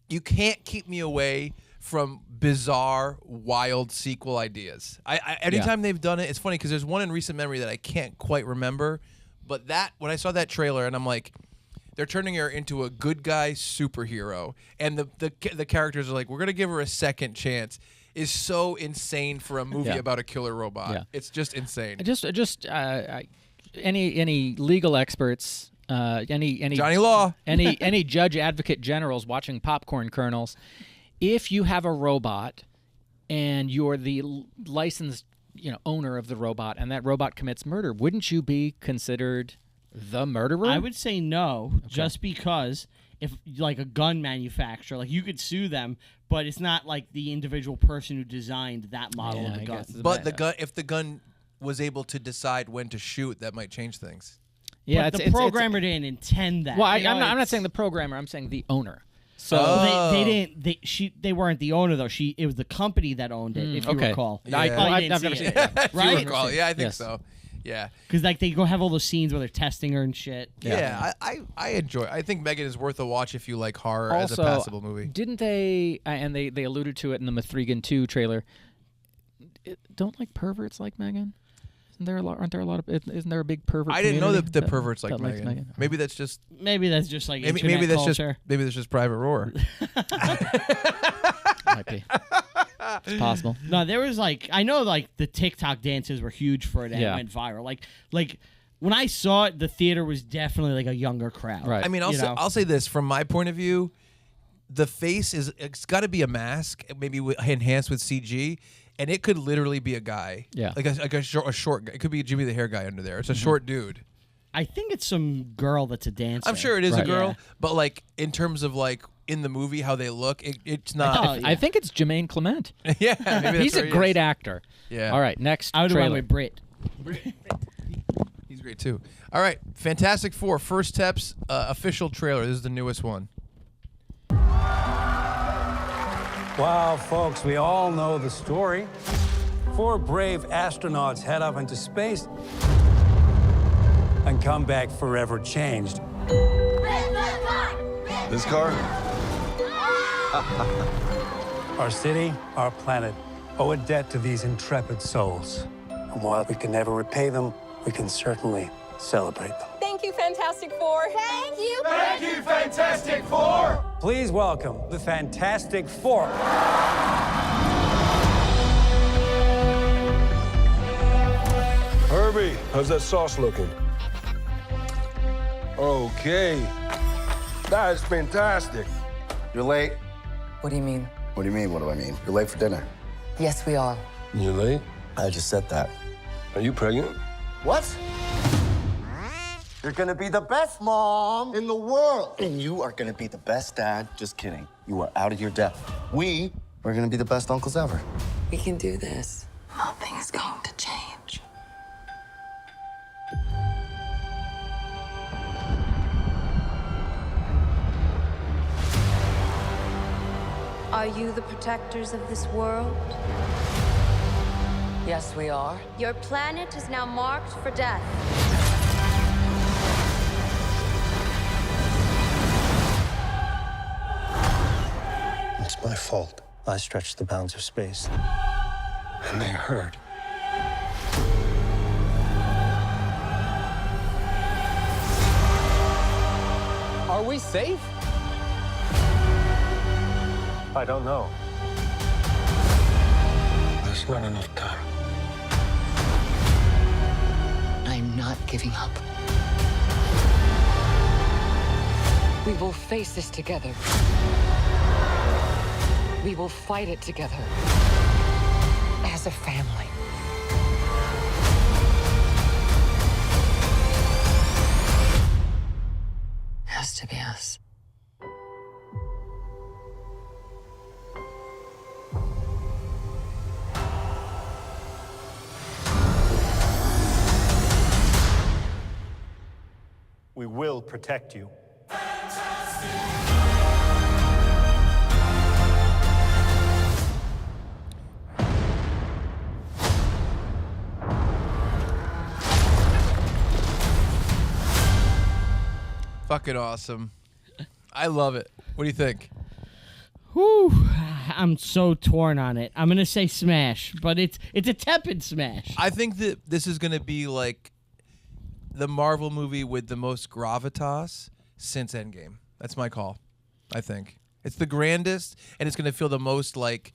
you can't keep me away from bizarre, wild sequel ideas. Anytime they've done it, it's funny because there's one in recent memory that I can't quite remember. But when I saw that trailer, and I'm like, they're turning her into a good guy superhero, and the characters are like, we're gonna give her a second chance, is so insane for a movie about a killer robot. Yeah. It's just insane. Any legal experts, any Johnny Law, any judge advocate generals watching Popcorn Kernels, if you have a robot and you're the licensed owner of the robot, and that robot commits murder, wouldn't you be considered the murderer? I would say no, just because if like a gun manufacturer, like you could sue them, but it's not like the individual person who designed that model of the gun. But if the gun was able to decide when to shoot, that might change things. Yeah, but the programmer didn't intend that. Well, I'm not saying the programmer. I'm saying the owner. So they weren't the owner though. It was the company that owned it. If you recall, I've never seen it. Right? Recall. Yeah, I think so. Yeah, because like they go have all those scenes where they're testing her and shit. Yeah, I enjoy. I think Megan is worth a watch if you like horror as a passable movie. Didn't they? And they alluded to it in the Mithrigan 2 trailer. Don't like perverts like Megan? Isn't there a big pervert? I didn't know that the perverts like Megan. Maybe that's just like maybe that's culture. Maybe that's just Private Roar. Might be. It's possible. No, there was I know the TikTok dances were huge for it and it went viral. Like when I saw it, the theater was definitely like a younger crowd. Right. I mean, I'll say this from my point of view, the face it's got to be a mask, maybe enhanced with CG. And it could literally be a guy. Yeah. Like a short guy. It could be Jimmy the Hair Guy under there. It's a short dude. I think it's some girl that's a dancer. I'm sure it is a girl. Yeah. But in terms of in the movie how they look, it's not. I think it's Jermaine Clement. Yeah. Maybe he's a great actor. Yeah. All right, next I would have went with Britt. He's great too. All right, Fantastic Four, First Steps, official trailer. This is the newest one. Wow, folks, we all know the story. 4 brave astronauts head up into space and come back forever changed. This car? Our city, our planet, owe a debt to these intrepid souls. And while we can never repay them, we can certainly celebrate them. Thank you, Fantastic Four. Thank you. Thank you, Fantastic Four. Please welcome the Fantastic Four. Herbie, how's that sauce looking? Okay. That is fantastic. You're late. What do you mean? What do you mean, what do I mean? You're late for dinner. Yes, we are. You late? I just said that. Are you pregnant? What? You're gonna be the best mom in the world. And you are gonna be the best dad. Just kidding. You are out of your depth. We are gonna be the best uncles ever. We can do this. Nothing's going to change. Are you the protectors of this world? Yes, we are. Your planet is now marked for death. It's my fault. I stretched the bounds of space. And they hurt. Are we safe? I don't know. There's not enough time. I'm not giving up. We will face this together. We will fight it together. As a family. Has to be us. We will protect you. Fucking awesome. I love it. What do you think? Whew, I'm so torn on it. I'm gonna say smash, but it's a tepid smash. I think that this is gonna be like the Marvel movie with the most gravitas since Endgame. That's my call. I think it's the grandest, and it's gonna feel the most like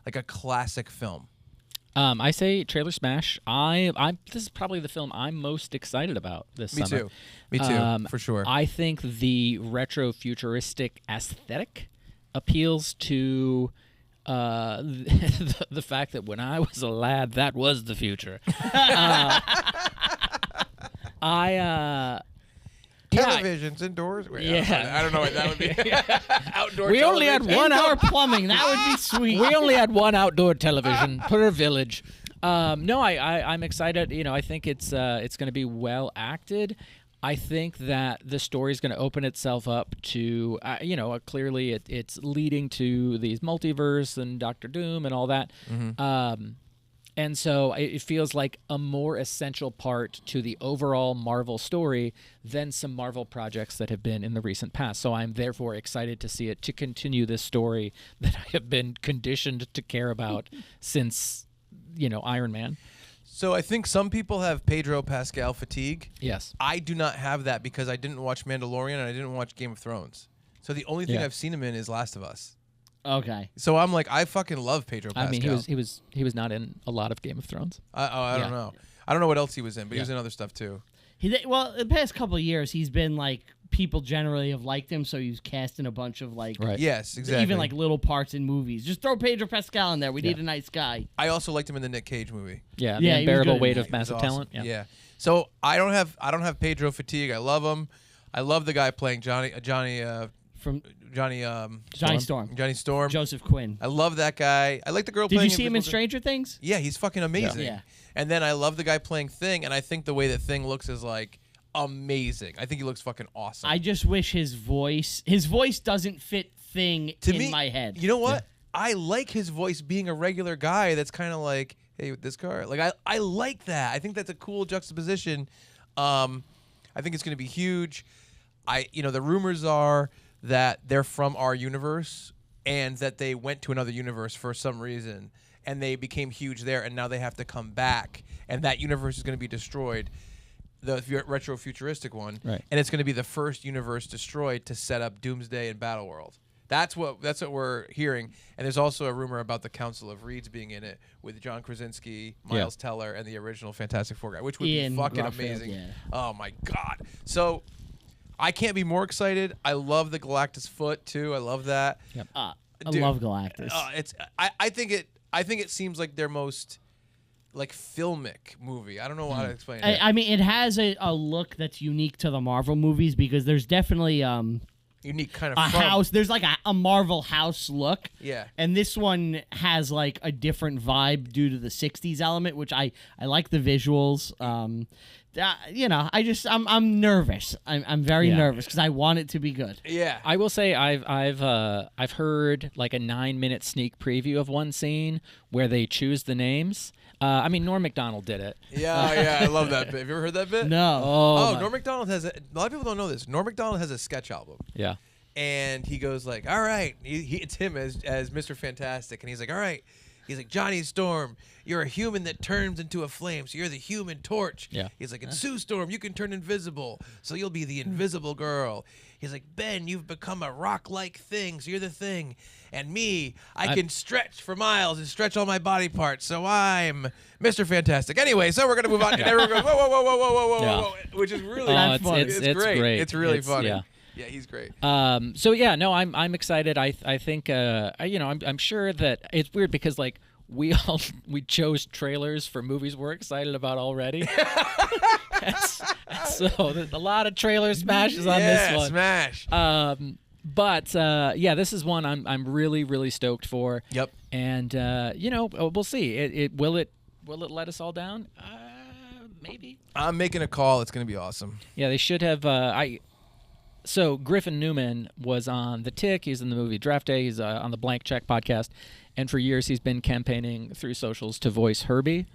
a classic film. I say trailer smash. This is probably the film I'm most excited about this summer. Me too, for sure. I think the retro futuristic aesthetic appeals to the fact that when I was a lad, that was the future. Televisions indoors. Wait, I don't know what that would be. Outdoor. We only had one outdoor plumbing. That would be sweet. We only had one outdoor television per village. No, I'm excited. You know, I think it's going to be well acted. I think that the story is going to open itself up to, clearly it's leading to these multiverse and Doctor Doom and all that. Mm-hmm. And so it feels like a more essential part to the overall Marvel story than some Marvel projects that have been in the recent past. So I'm therefore excited to see it to continue this story that I have been conditioned to care about since, Iron Man. So I think some people have Pedro Pascal fatigue. Yes. I do not have that because I didn't watch Mandalorian and I didn't watch Game of Thrones. So the only thing I've seen him in is Last of Us. Okay. So I'm like, I fucking love Pedro Pascal. I mean, he was not in a lot of Game of Thrones. I don't know. I don't know what else he was in, but he was in other stuff too. The past couple of years, he's been like, people generally have liked him, so he's cast in a bunch of like, Yes, exactly. even like little parts in movies. Just throw Pedro Pascal in there. We need a nice guy. I also liked him in the Nick Cage movie. Yeah, The Unbearable Weight of Massive Talent. Yeah. So I don't have Pedro fatigue. I love him. I love the guy playing Johnny Storm. Joseph Quinn. I love that guy. I like the girl Did playing you see him in Stranger Things? Yeah, he's fucking amazing. Yeah. And then I love the guy playing Thing, and I think the way that Thing looks is like amazing. I think he looks fucking awesome. I just wish his voice doesn't fit Thing in my head. You know what? Yeah. I like his voice being a regular guy that's kind of like, hey, with this car. Like I like that. I think that's a cool juxtaposition. I think it's going to be huge. The rumors are that they're from our universe and that they went to another universe for some reason and they became huge there and now they have to come back and that universe is going to be destroyed, the retro futuristic one, right. And it's going to be the first universe destroyed to set up Doomsday and Battleworld. That's what we're hearing. And there's also a rumor about the Council of Reeds being in it with John Krasinski, Miles Teller, and the original Fantastic Four guy, which would be fucking amazing. Yeah. Oh my God. So I can't be more excited. I love the Galactus foot too. I love that. Yep. I love Galactus. I think it seems like their most like filmic movie. I don't know how to explain it. I mean, it has a look that's unique to the Marvel movies because there's definitely unique kind of house. There's like a Marvel house look. Yeah. And this one has like a different vibe due to the 60s element, which I like the visuals. I'm nervous. I'm very nervous because I want it to be good. Yeah. I will say I've heard like a 9-minute sneak preview of one scene where they choose the names. I mean, Norm Macdonald did it. Yeah, I love that bit. Have you ever heard that bit? No. Norm Macdonald has a lot of people don't know this. Norm Macdonald has a sketch album. Yeah. And he goes like, all right, it's him as Mr. Fantastic, and he's like, all right. He's like, Johnny Storm, you're a human that turns into a flame, so you're the Human Torch. Yeah. He's like, and Sue Storm, you can turn invisible, so you'll be the Invisible Girl. He's like, Ben, you've become a rock-like thing, so you're the Thing. And me, I can stretch for miles and stretch all my body parts, so I'm Mr. Fantastic. Anyway, so we're going to move on. And everyone goes, whoa, whoa, whoa, whoa, whoa, whoa, whoa, whoa, which is really fun. It's great. It's really funny. Yeah. Yeah, he's great. So yeah, no, I'm excited. I think I'm sure that it's weird because like we chose trailers for movies we're excited about already. So a lot of trailer smashes on this one. Smash. But this is one I'm really stoked for. Yep. And we'll see. Will it let us all down? Maybe. I'm making a call. It's going to be awesome. Yeah, they should have. So Griffin Newman was on The Tick. He's in the movie Draft Day. He's on the Blank Check podcast. And for years, he's been campaigning through socials to voice Herbie.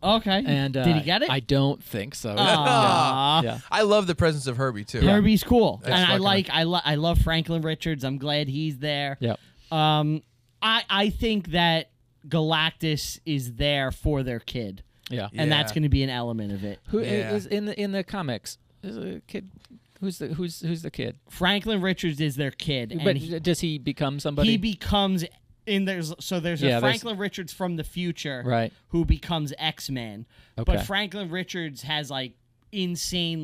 Okay. And did he get it? I don't think so. Yeah. I love the presence of Herbie too. Herbie's cool, That's and fucking I love Franklin Richards. I'm glad he's there. Yep. I think that Galactus is there for their kid. Yeah. And that's going to be an element of it. Who is in the comics? Is a kid. Who's the kid? Franklin Richards is their kid. But does he become somebody? He becomes there's a Franklin Richards from the future, right, who becomes X-Man. Okay. But Franklin Richards has like insane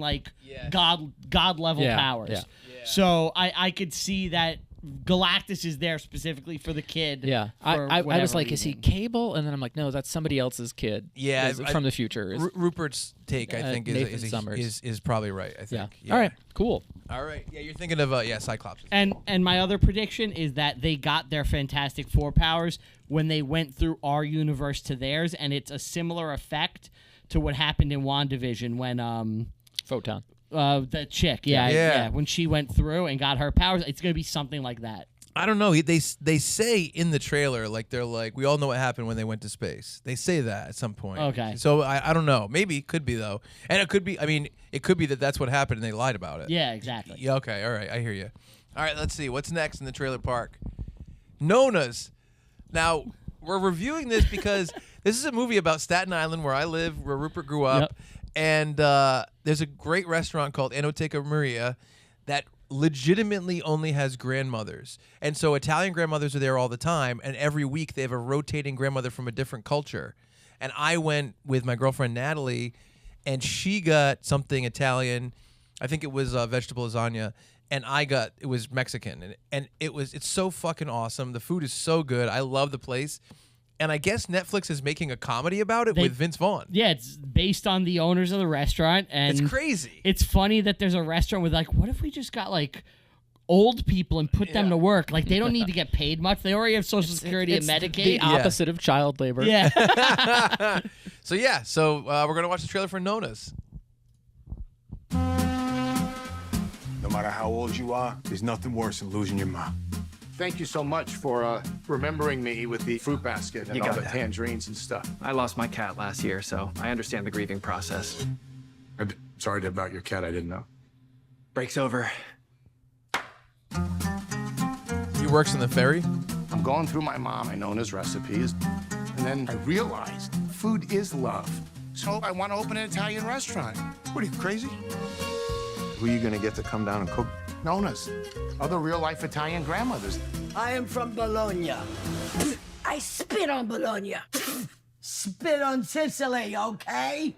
God level powers. Yeah. So I could see that Galactus is there specifically for the kid. Yeah, I was like, is he Cable? And then I'm like, no, that's somebody else's kid. Yeah, from the future. Rupert's take, I think, is probably right. I think. Yeah. All right. Cool. All right. Yeah, you're thinking of Cyclops. And my other prediction is that they got their Fantastic Four powers when they went through our universe to theirs, and it's a similar effect to what happened in WandaVision when Photon. The chick, when she went through and got her powers, it's gonna be something like that. I don't know. They say in the trailer, they're like, we all know what happened when they went to space. They say that at some point. Okay. So I don't know. Maybe could be though, and it could be. I mean, it could be that that's what happened and they lied about it. Yeah, exactly. Yeah. Okay. All right. I hear you. All right. Let's see what's next in the trailer park. Nonas. Now we're reviewing this because this is a movie about Staten Island, where I live, where Rupert grew up. Yep. And there's a great restaurant called Enoteca Maria that legitimately only has grandmothers. And so Italian grandmothers are there all the time, and every week they have a rotating grandmother from a different culture. And I went with my girlfriend Natalie, and she got something Italian. I think it was vegetable lasagna, and it was Mexican. And it's so fucking awesome. The food is so good. I love the place. And I guess Netflix is making a comedy about it with Vince Vaughn. Yeah, it's based on the owners of the restaurant. And it's crazy. It's funny that there's a restaurant with what if we just got old people and put them to work? They don't need to get paid much. They already have Social Security and Medicaid. The opposite of child labor. Yeah. So we're going to watch the trailer for Nonas. No matter how old you are, there's nothing worse than losing your mom. Thank you so much for remembering me with the fruit basket and all the tangerines and stuff. I lost my cat last year, so I understand the grieving process. I'm sorry about your cat, I didn't know. Break's over. He works in the ferry? I'm going through my mom and Nona's recipes, and then I realized food is love. So I want to open an Italian restaurant. What are you, crazy? Who are you gonna get to come down and cook? Nonas, other real-life Italian grandmothers. I am from Bologna. I spit on Bologna. Spit on Sicily, okay?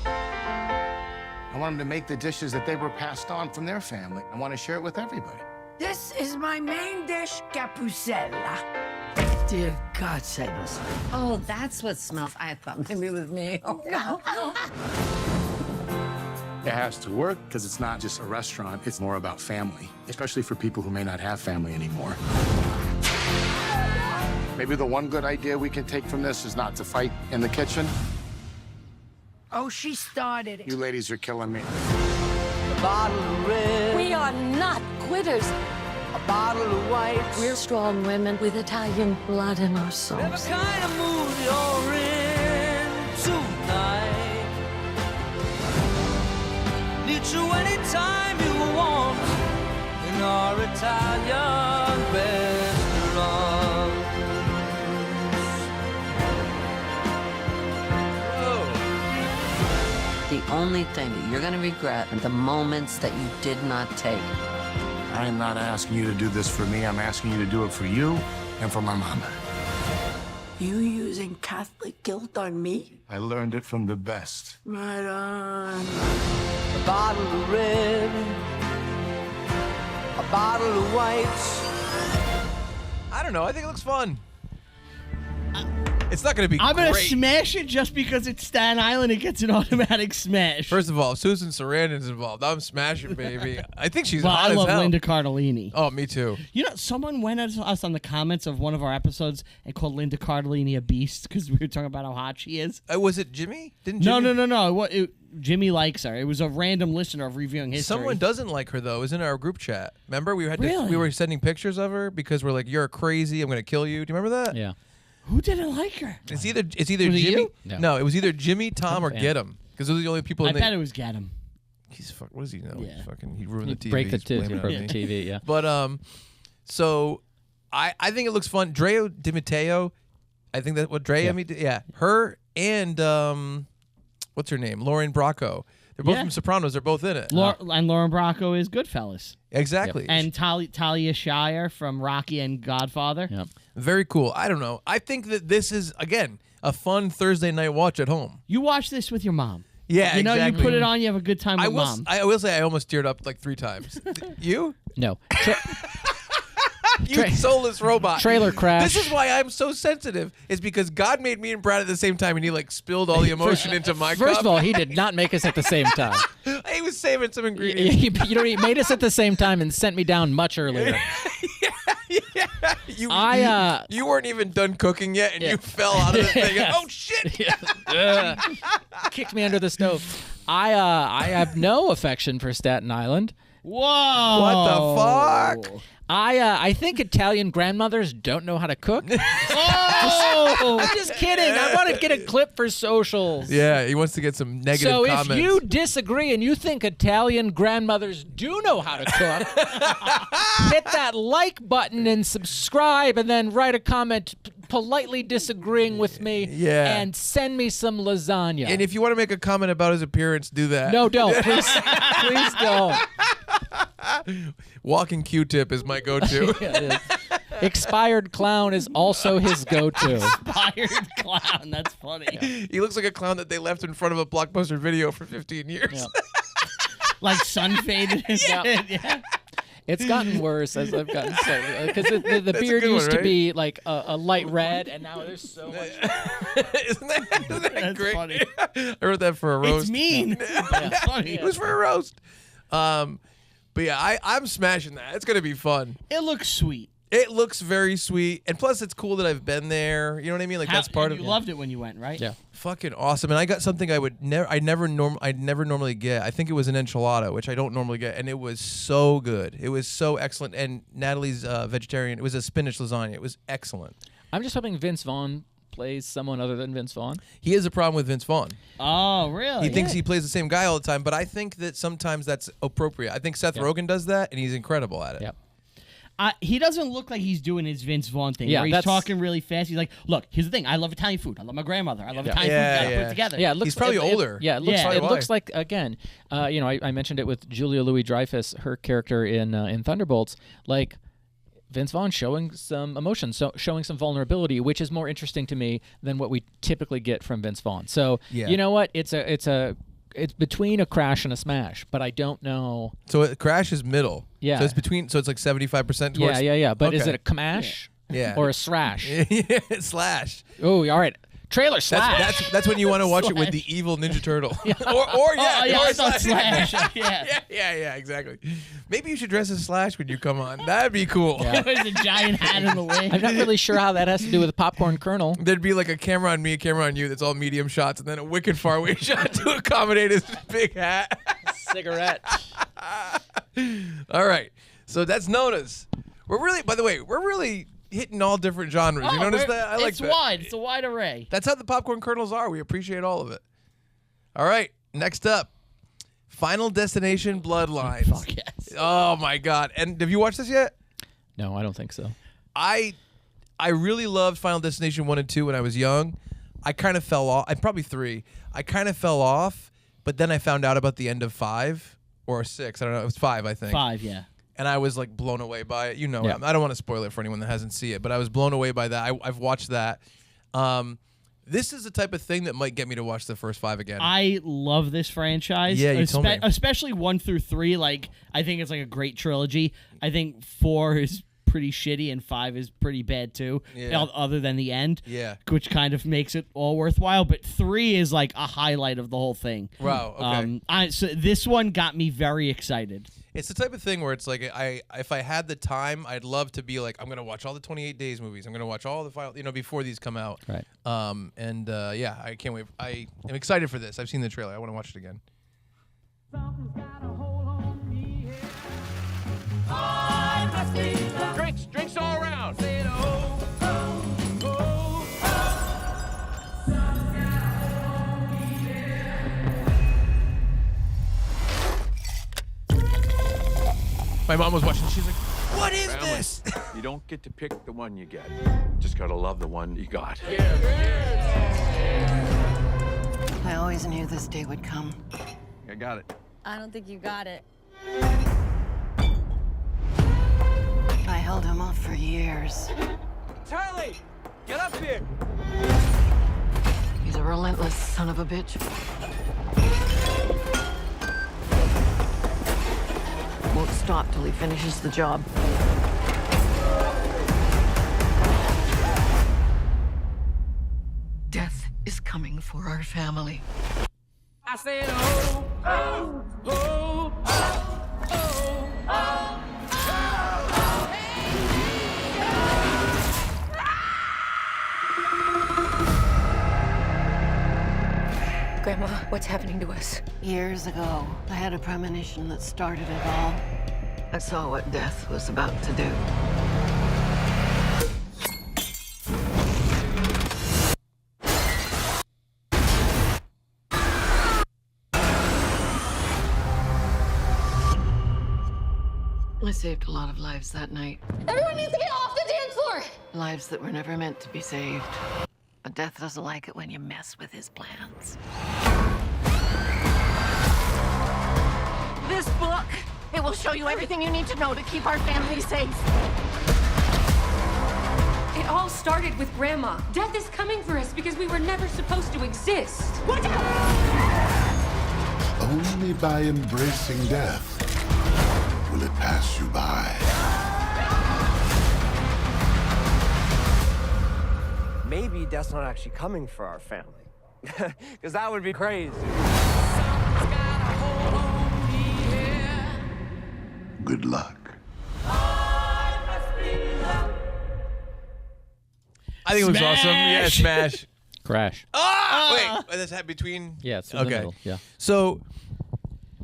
I want them to make the dishes that they were passed on from their family. I want to share it with everybody. This is my main dish, capusella. Dear God, save us. Oh, that's what smells. I thought maybe it was me. Oh, no. It has to work because it's not just a restaurant. It's more about family, especially for people who may not have family anymore. Maybe the one good idea we can take from this is not to fight in the kitchen. Oh, she started it. You ladies are killing me. A bottle of red. We are not quitters. A bottle of white. We're strong women with Italian blood in our souls. Whatever kind of mood you're in tonight. Need you anytime you want in our Italian restaurant. The only thing that you're going to regret are the moments that you did not take. I am not asking you to do this for me. I'm asking you to do it for you and for my mama. You using Catholic guilt on me? I learned it from the best. Right on. A bottle of red. bottle of whites. I don't know. I think it looks fun. It's not going to be I'm going to great. smash it just because it's Staten Island. It gets an automatic smash. First of all, if Susan Sarandon's involved, I'm smashing, baby. I think she's hot I as love hell. Linda Cardellini. Oh, me too. You know, someone went at us on the comments of one of our episodes and called Linda Cardellini a beast because we were talking about how hot she is. Was it Jimmy? Didn't Jimmy? No. Jimmy likes her. It was a random listener of Reviewing History. Someone doesn't like her though. It was in our group chat. Remember, we Really? were sending pictures of her because we're like, "You're crazy. I'm going to kill you." Do you remember that? Yeah. Who didn't like her? It's either Was it Jimmy. you? No, it was either Jimmy, Tom, or fan. Get him because those are the only people. I in bet it was Get him. He's fuck. What does he know? Yeah. He ruined the TV. Break the He's blaming it on me. TV, yeah. But so I think it looks fun. Drea DiMatteo, I think that's what Drea. Yeah, her and what's her name? Lauren Bracco. They're both from Sopranos. They're both in it. And Lauren Bracco is Goodfellas. Exactly. And Talia Shire from Rocky and Godfather. Yep. Very cool. I don't know. I think that this is again a fun Thursday night watch at home. You watch this with your mom. Yeah, you know, exactly. you put it on, you have a good time with mom. I will say I almost teared up like 3 times. You? No. You soulless robot. Trailer crash. This is why I'm so sensitive. Is because God made me and Brad at the same time, and he like spilled all the emotion into my cup. First of all, he did not make us at the same time. He was saving some ingredients. He made us at the same time and sent me down much earlier. You weren't even done cooking yet, and you fell out of the thing. And, oh shit! Kicked me under the stove. I have no affection for Staten Island. Whoa! What the fuck? I think Italian grandmothers don't know how to cook. Oh! I'm just kidding. I want to get a clip for socials. Yeah, he wants to get some negative comments. So if you disagree and you think Italian grandmothers do know how to cook, hit that like button and subscribe, and then write a comment politely disagreeing with me. Yeah. And send me some lasagna. And if you want to make a comment about his appearance, do that. No, don't. Please don't. Walking Q-tip is my go-to. Yeah, it is. Expired clown is also his go-to. Expired clown. That's funny. Yeah. He looks like a clown that they left in front of a Blockbuster video for 15 years. Yeah. Like sun faded. Yeah. It's gotten worse as I've gotten because the beard used to be like a light red, and now there's so much. Isn't that That's great? funny. I wrote that for a roast. It's mean. That's funny. It was for a roast. But yeah, I'm smashing that. It's gonna be fun. It looks sweet. It looks very sweet, and plus it's cool that I've been there. You know what I mean? Like that's part of. You loved it when you went, right? Yeah. Fucking awesome. And I got something I'd never normally get. I think it was an enchilada, which I don't normally get, and it was so good. It was so excellent. And Natalie's vegetarian. It was a spinach lasagna. It was excellent. I'm just hoping Vince Vaughn plays someone other than Vince Vaughn. He has a problem with Vince Vaughn. Oh, really? He thinks he plays the same guy all the time, but I think that sometimes that's appropriate. I think Seth Rogen does that, and he's incredible at it. Yep. He doesn't look like he's doing his Vince Vaughn thing, Yeah, where he's that's- talking really fast. He's like, look, here's the thing. I love Italian food. I love my grandmother. I love Italian food. We gotta put it together. Yeah, it looks, He's probably older. Yeah, it looks, That's it probably looks why. like, again, I mentioned it with Julia Louis-Dreyfus, her character in Thunderbolts, like Vince Vaughn showing some emotion, so showing some vulnerability, which is more interesting to me than what we typically get from Vince Vaughn. So, you know what? It's between a crash and a smash, but I don't know. So it Crash is middle. Yeah. So it's between. So it's like 75% towards. Yeah. But is Okay. it a kmash? Yeah. Or a srash? Yeah, slash. Oh, all right. Trailer slash. That's when you want to watch it with the evil Ninja Turtle. or I thought Slash. Yeah, exactly. Maybe you should dress as Slash when you come on. That'd be cool. There's a giant hat in the way. I'm not really sure how that has to do with the popcorn kernel. There'd be like a camera on me, a camera on you that's all medium shots, and then a wicked far away shot to accommodate his big hat. Cigarette. All right. So that's Nonas. By the way, we're really hitting all different genres. You notice that? I like it's that. wide. It's a wide array. That's how the popcorn kernels are. We appreciate all of it. All right. Next up, Final Destination Bloodlines. Fuck yes. Oh my God. And have you watched this yet? No, I don't think so. I really loved Final Destination 1 and 2 when I was young. I kind of fell off. I'm probably 3. I kind of fell off, but then I found out about the end of 5 or 6. I don't know. It was 5, I think. 5, yeah. And I was like blown away by it. You know, Yeah. I don't want to spoil it for anyone that hasn't seen it, but I was blown away by that. I've watched that. This is the type of thing that might get me to watch the first 5 again. I love this franchise. Yeah, you told me. Especially 1 through 3. Like, I think it's like a great trilogy. I think 4 is pretty shitty and 5 is pretty bad too. Yeah. Other than the end. Yeah. Which kind of makes it all worthwhile. But 3 is like a highlight of the whole thing. Wow. Okay. So this one got me very excited. It's the type of thing where it's like if I had the time, I'd love to be like, I'm gonna watch all the 28 Days movies. I'm gonna watch all the final, before these come out. Right. Yeah, I can't wait. I am excited for this. I've seen the trailer. I want to watch it again. Drinks all around. My mom was watching. She's like, "What is Family. this?" You don't get to pick the one you get. Just gotta love the one you got. I always knew this day would come. I got it. I don't think you got it. I held him off for years. Charlie, get up here. He's a relentless son of a bitch. Won't stop till he finishes the job. Death is coming for our family. I said, oh, oh, oh, oh, oh, oh. Grandma, what's happening to us? Years ago, I had a premonition that started it all. I saw what death was about to do. I saved a lot of lives that night. Everyone needs to get off the dance floor! Lives that were never meant to be saved. But death doesn't like it when you mess with his plans. This book, it will show you everything you need to know to keep our family safe. It all started with Grandma. Death is coming for us because we were never supposed to exist. Watch out! Only by embracing death will it pass you by. Maybe death's not actually coming for our family. Because that would be crazy. Good luck. I think it was awesome. Yeah, smash. Crash. Wait, that's between. Yeah, it's in the middle. Yeah. So,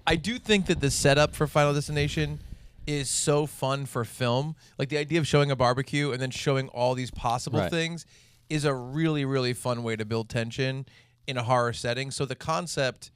I do think that the setup for Final Destination is so fun for film. Like the idea of showing a barbecue and then showing all these possible things is a really, really fun way to build tension in a horror setting. So the concept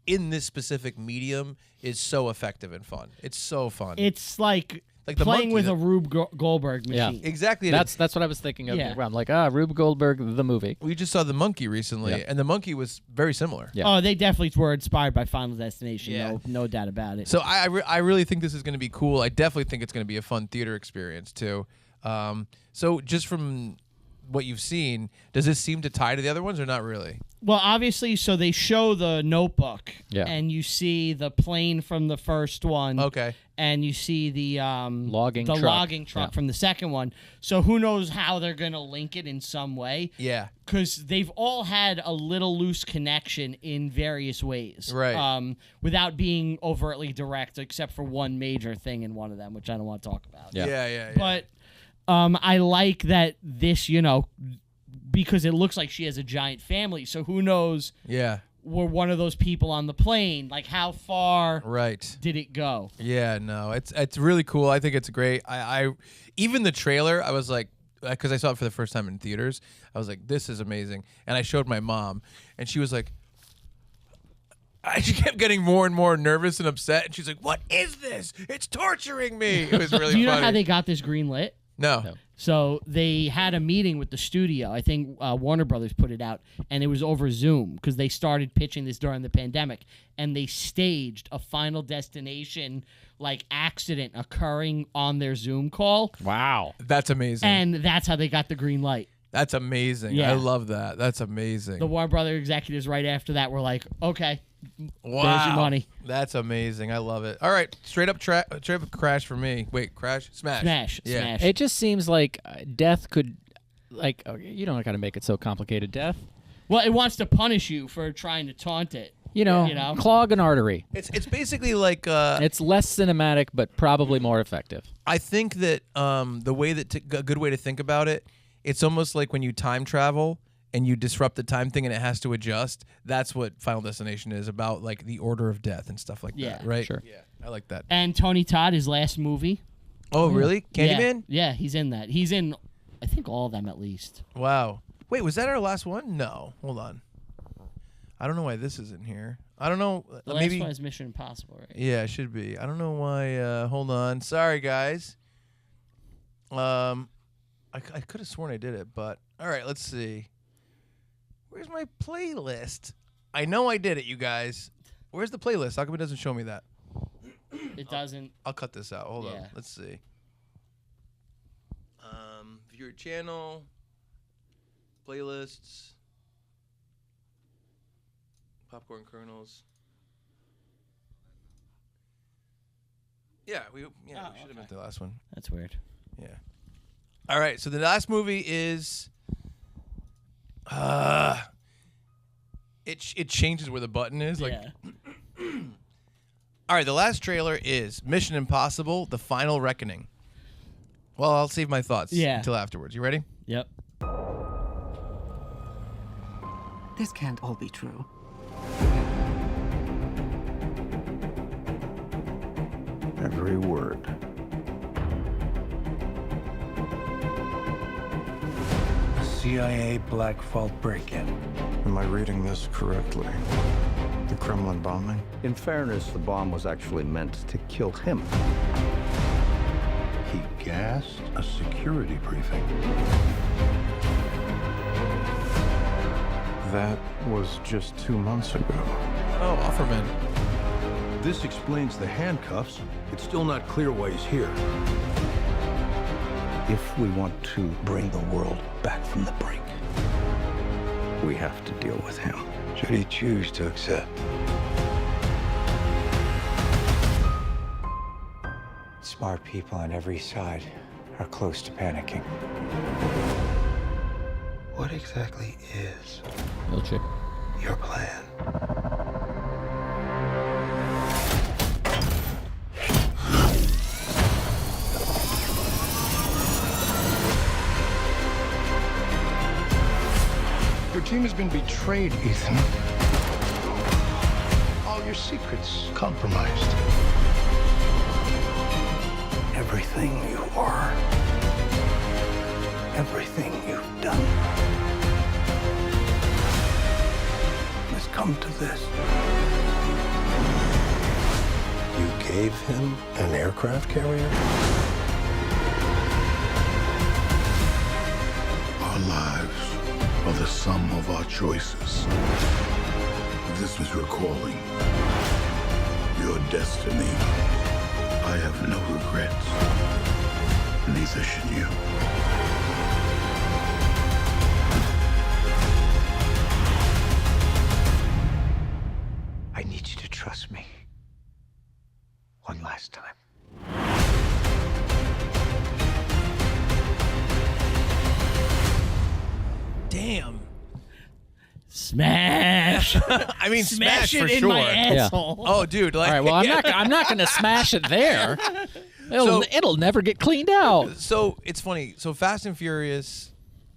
in this specific medium is so effective and fun. It's so fun. It's like the playing monkey with that- a Rube Goldberg machine. Yeah, exactly. That's what I was thinking of. Yeah. I'm like, Rube Goldberg, the movie. We just saw The Monkey recently, and The Monkey was very similar. Yeah. Oh, they definitely were inspired by Final Destination. Yeah. No doubt about it. So I really think this is going to be cool. I definitely think it's going to be a fun theater experience too. So just from what you've seen, does this seem to tie to the other ones or not really? Well, obviously, so they show the Notebook, Yeah. and you see the plane from the first one. Okay. And you see the logging truck. logging truck Yeah. from the second one. So who knows how they're going to link it in some way. Yeah. Because they've all had a little loose connection in various ways. Right. Without being overtly direct, except for one major thing in one of them, which I don't want to talk about. Yeah. But I like that this, because it looks like she has a giant family. So who knows? Yeah. Were one of those people on the plane? Like, how far did it go? Yeah, no, it's really cool. I think it's great. I even the trailer, I was like, because I saw it for the first time in theaters, I was like, this is amazing. And I showed my mom, and she was like, she kept getting more and more nervous and upset. And she's like, what is this? It's torturing me. It was really Do you know funny. how they got this green lit? No. So they had a meeting with the studio. I think Warner Brothers put it out, and it was over Zoom because they started pitching this during the pandemic, and they staged a Final Destination accident occurring on their Zoom call. Wow. That's amazing. And that's how they got the green light. That's amazing. Yeah. I love that. That's amazing. The Warner Brother executives right after that were like, okay, wow. there's your money. That's amazing. I love it. All right, straight up crash for me. Wait, crash? Smash. Smash. It just seems like death could, like, you don't got to make it so complicated, death. Well, it wants to punish you for trying to taunt it. You know, clog an artery. It's basically like it's less cinematic, but probably more effective. I think that the way that a good way to think about it, it's almost like when you time travel and you disrupt the time thing and it has to adjust. That's what Final Destination is about, like the order of death and stuff like that, right? Sure. Yeah, I like that. And Tony Todd, his last movie. Oh, really? Candyman? Yeah, he's in that. He's in, I think, all of them at least. Wow. Wait, was that our last one? No. Hold on. I don't know why this isn't here. I don't know. The maybe last one is Mission Impossible, right? Yeah, it should be. I don't know why. Hold on. Sorry, guys. I could have sworn I did it, but all right. Let's see. Where's my playlist? I know I did it, you guys. Where's the playlist? How come it doesn't show me that? It doesn't. I'll cut this out. Hold on. Yeah. Let's see. Viewer channel. Playlists. Popcorn kernels. Yeah, we should have meant the last one. That's weird. Yeah. All right, so the last movie is it changes where the button is. Like All right, the last trailer is Mission Impossible: The Final Reckoning. Well, I'll save my thoughts until afterwards. You ready? Yep. This can't all be true. Every word. CIA Black Vault break-in. Am I reading this correctly? The Kremlin bombing? In fairness, the bomb was actually meant to kill him. He gassed a security briefing. That was just 2 months ago. Oh, Offerman. This explains the handcuffs. It's still not clear why he's here. If we want to bring the world back from the brink, we have to deal with him. Should he choose to accept? Smart people on every side are close to panicking. What exactly is Milchick. your plan? Your team has been betrayed, Ethan. All your secrets compromised. Everything you are, everything you've done, has come to this. You gave him an aircraft carrier? Our lives are the sum of our choices. This was your calling, your destiny. I have no regrets. Neither should you. I need you to trust me. One last time. Damn. Smash. I mean, smash it for in sure. my asshole. Oh, dude. Like, All right, well, I'm not going to smash it there. It'll never get cleaned out. So it's funny. So Fast and Furious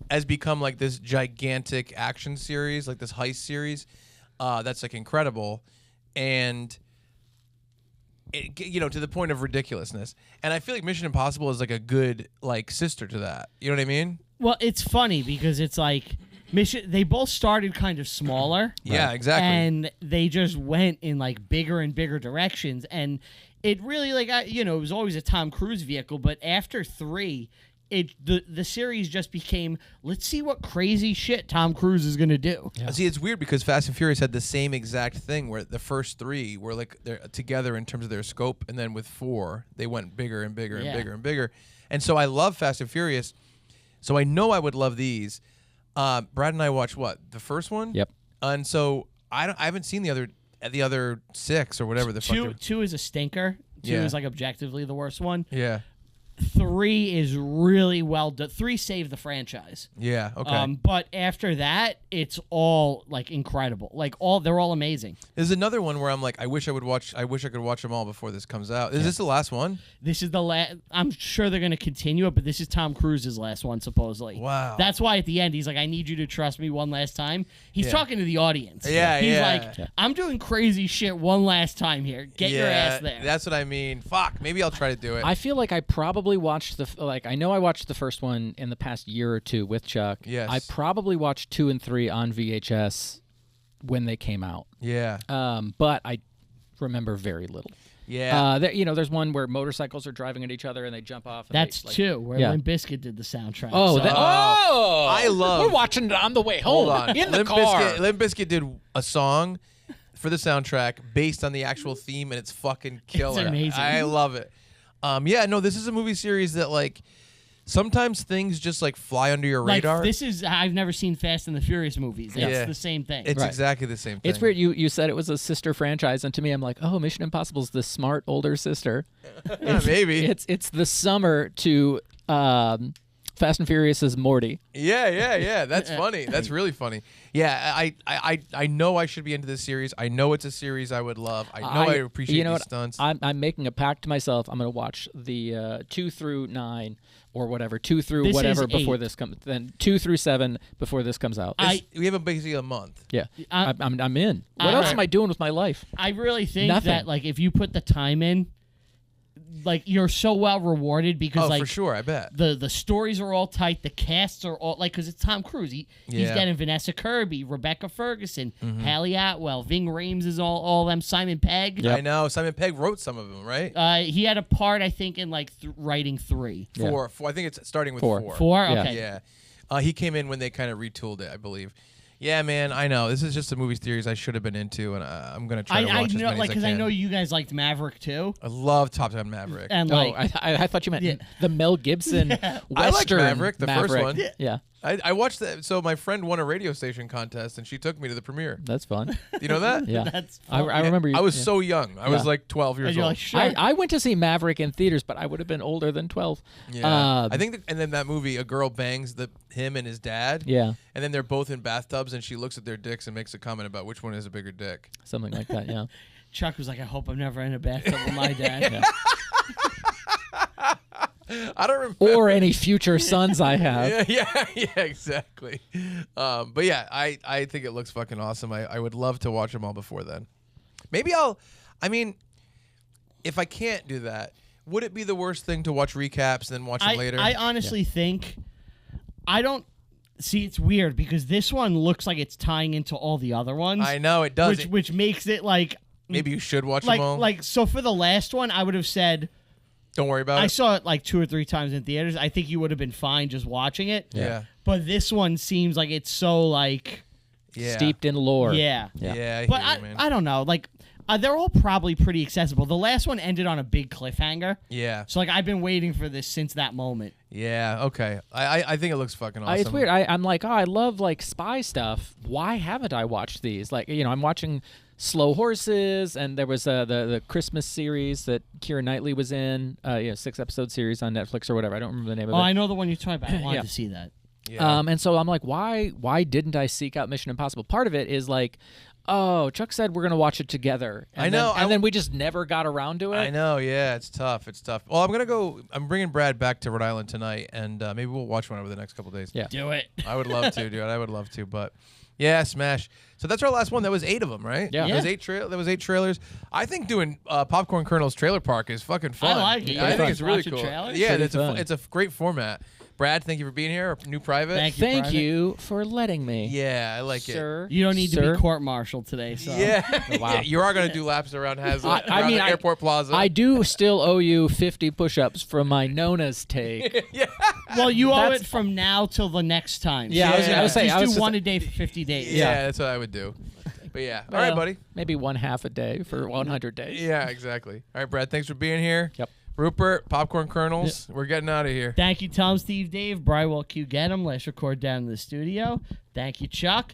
has become like this gigantic action series, like this heist series. That's like incredible, and it, to the point of ridiculousness. And I feel like Mission Impossible is like a good like sister to that. You know what I mean? Well, it's funny because it's like they both started kind of smaller. Yeah, exactly. And they just went in like bigger and bigger directions, and it really it was always a Tom Cruise vehicle, but after 3, the series just became, let's see what crazy shit Tom Cruise is gonna do. Yeah. See, it's weird because Fast and Furious had the same exact thing where the first 3 were like they're together in terms of their scope, and then with 4 they went bigger and bigger and bigger and bigger. And so I love Fast and Furious. So I know I would love these. Brad and I watched what? The first one? Yep. And so I haven't seen the other 6 or whatever the fuck. 2 is a stinker. 2 Yeah. is like objectively the worst one. Yeah. 3 is really well done. 3 saved the franchise. Yeah. Okay. But after that, it's all like incredible. Like they're all amazing. There's another one where I'm like, I wish I could watch them all before this comes out. Is this the last one? This is the last. I'm sure they're going to continue it, but this is Tom Cruise's last one, supposedly. Wow. That's why at the end he's like, "I need you to trust me one last time." He's Yeah. talking to the audience. Yeah, He's yeah. like, "I'm doing crazy shit one last time here. Get your ass there." That's what I mean. Fuck. Maybe I'll try to do it. I feel like I probably watched I know I watched the first one in the past year or 2 with Chuck. Yes. I probably watched 2 and 3 on VHS when they came out. Yeah. But I remember very little. Yeah. There's one where motorcycles are driving at each other and they jump off. And That's they, 2, where yeah. Limp Bizkit did the soundtrack. Oh, so. I love. We're watching it on the way home. Hold on. In the Limp car. Limp Bizkit did a song for the soundtrack based on the actual theme, and it's fucking killer. It's amazing. I love it. This is a movie series that like sometimes things just like fly under your radar. I've never seen Fast and the Furious movies. It's the same thing. It's exactly the same thing. It's weird. You said it was a sister franchise, and to me, I'm like, oh, Mission Impossible's the smart older sister. Maybe it's the summer to Fast and Furious's Morty. Yeah. That's funny. That's really funny. Yeah, I know I should be into this series. I know it's a series I would love. I know I appreciate these stunts. I'm making a pact to myself. I'm going to watch the 2 through 9 or whatever, 2 through whatever before this comes. Then 2 through 7 before this comes out. We have basically a month. Yeah, I'm in. What else am I doing with my life? I really think Nothing. that like if you put the time in, like you're so well rewarded because like for sure, I bet the stories are all tight, the casts are all like because it's Tom Cruise. He's getting Vanessa Kirby, Rebecca Ferguson, Hallie Atwell, Ving Rhames is all them. Simon Pegg. Yep. I know Simon Pegg wrote some of them, right? He had a part I think in like writing 3. 4. I think it's starting with 4. 4. Okay. Yeah. He came in when they kind of retooled it, I believe. Yeah, man, I know. This is just a movie series I should have been into, and I'm going to try to watch as many as I can. Because I know you guys liked Maverick, too. I love Top Gun Maverick. And I thought you meant the Mel Gibson Western I like Maverick, the first one. Yeah. I watched that. So my friend won a radio station contest, and she took me to the premiere. That's fun. You know that? Yeah. That's fun. I remember you. I was so young. I was like 12 years old. Like, sure. I went to see Maverick in theaters, but I would have been older than 12. Yeah. I think, and then that movie, a girl bangs him and his dad. Yeah. And then they're both in bathtubs, and she looks at their dicks and makes a comment about which one has a bigger dick. Something like that, yeah. Chuck was like, I hope I'm never in a bathtub with my dad. Yeah. I don't remember. Or any future sons I have. Yeah, exactly. But yeah, I think it looks fucking awesome. I would love to watch them all before then. Maybe if I can't do that, would it be the worst thing to watch recaps and then watch them later? I honestly think, I don't, see, it's weird because this one looks like it's tying into all the other ones. I know, it does. Which makes it like. Maybe you should watch them all. So for the last one, I would have said, don't worry about it. I saw it like 2 or 3 times in theaters. I think you would have been fine just watching it. Yeah. But this one seems like it's so like steeped in lore. Yeah. But I don't know. Like they're all probably pretty accessible. The last one ended on a big cliffhanger. Yeah. So like I've been waiting for this since that moment. Yeah. Okay. I think it looks fucking awesome. It's weird. I'm like, I love like spy stuff. Why haven't I watched these? Like, I'm watching Slow Horses, and there was the Christmas series that Keira Knightley was in, 6-episode series on Netflix or whatever. I don't remember the name of it. Oh, I know the one you're talking about. I wanted to see that. Yeah. And so I'm like, why didn't I seek out Mission Impossible? Part of it is like, oh, Chuck said we're going to watch it together. And I know. And then we just never got around to it. I know, yeah. It's tough. Well, I'm bringing Brad back to Rhode Island tonight, and maybe we'll watch one over the next couple days. Yeah. Do it. I would love to, dude. I would love to, but... Yeah, smash. So that's our last one. That was 8 of them, right? Yeah. That was 8 trailers. I think doing Popcorn Kernel's Trailer Park is fucking fun. I like it. I think it's really cool. Trailers? Yeah, Pretty it's a great format. Brad, thank you for being here. Our new private. Thank you for letting me. Yeah, I like Sir. You don't need to be court-martialed today. So. Yeah. Wow. Yeah, you are going to do laps around Hazlitt, I mean, Airport Plaza. I do still owe you 50 push-ups from my Nonas take. Yeah. Well, you owe it from now till the next time. Yeah, So I was saying, just do one a day for 50 days. Yeah, that's what I would do. But yeah. All right, buddy. Maybe 1/2 a day for 100 days. Yeah, exactly. All right, Brad, thanks for being here. Yep. Ruppert, Popcorn Kernels, we're getting out of here. Thank you, Tom, Steve, Dave, Brywell, Q, get 'em. Let's record down in the studio. Thank you, Chuck.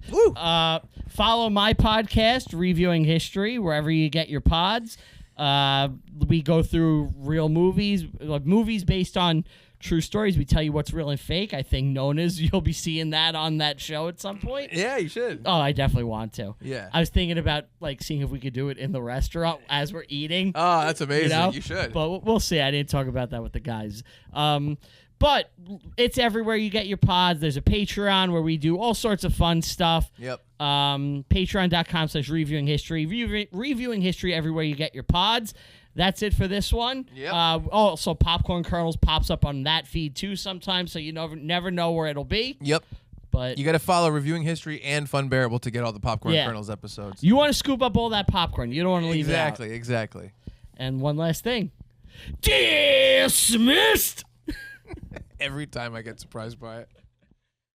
Follow my podcast, Reviewing History, wherever you get your pods. We go through real movies, like movies based on true stories. We tell you what's real and fake. I think Nonas, you'll be seeing that on that show at some point. Yeah, you should. Oh, I definitely want to. Yeah. I was thinking about like seeing if we could do it in the restaurant as we're eating. Oh, that's amazing. You know? You should. But we'll see. I didn't talk about that with the guys. But it's everywhere you get your pods. There's a Patreon where we do all sorts of fun stuff. Yep. Patreon.com/reviewing history. Reviewing history everywhere you get your pods. That's it for this one. Yep. Also, Popcorn Kernels pops up on that feed too sometimes, so you never know where it'll be. Yep. But you got to follow Reviewing History and Funbearable to get all the Popcorn Kernels episodes. You want to scoop up all that popcorn. You don't want to leave it out. Exactly. And one last thing. Dismissed! Every time I get surprised by it.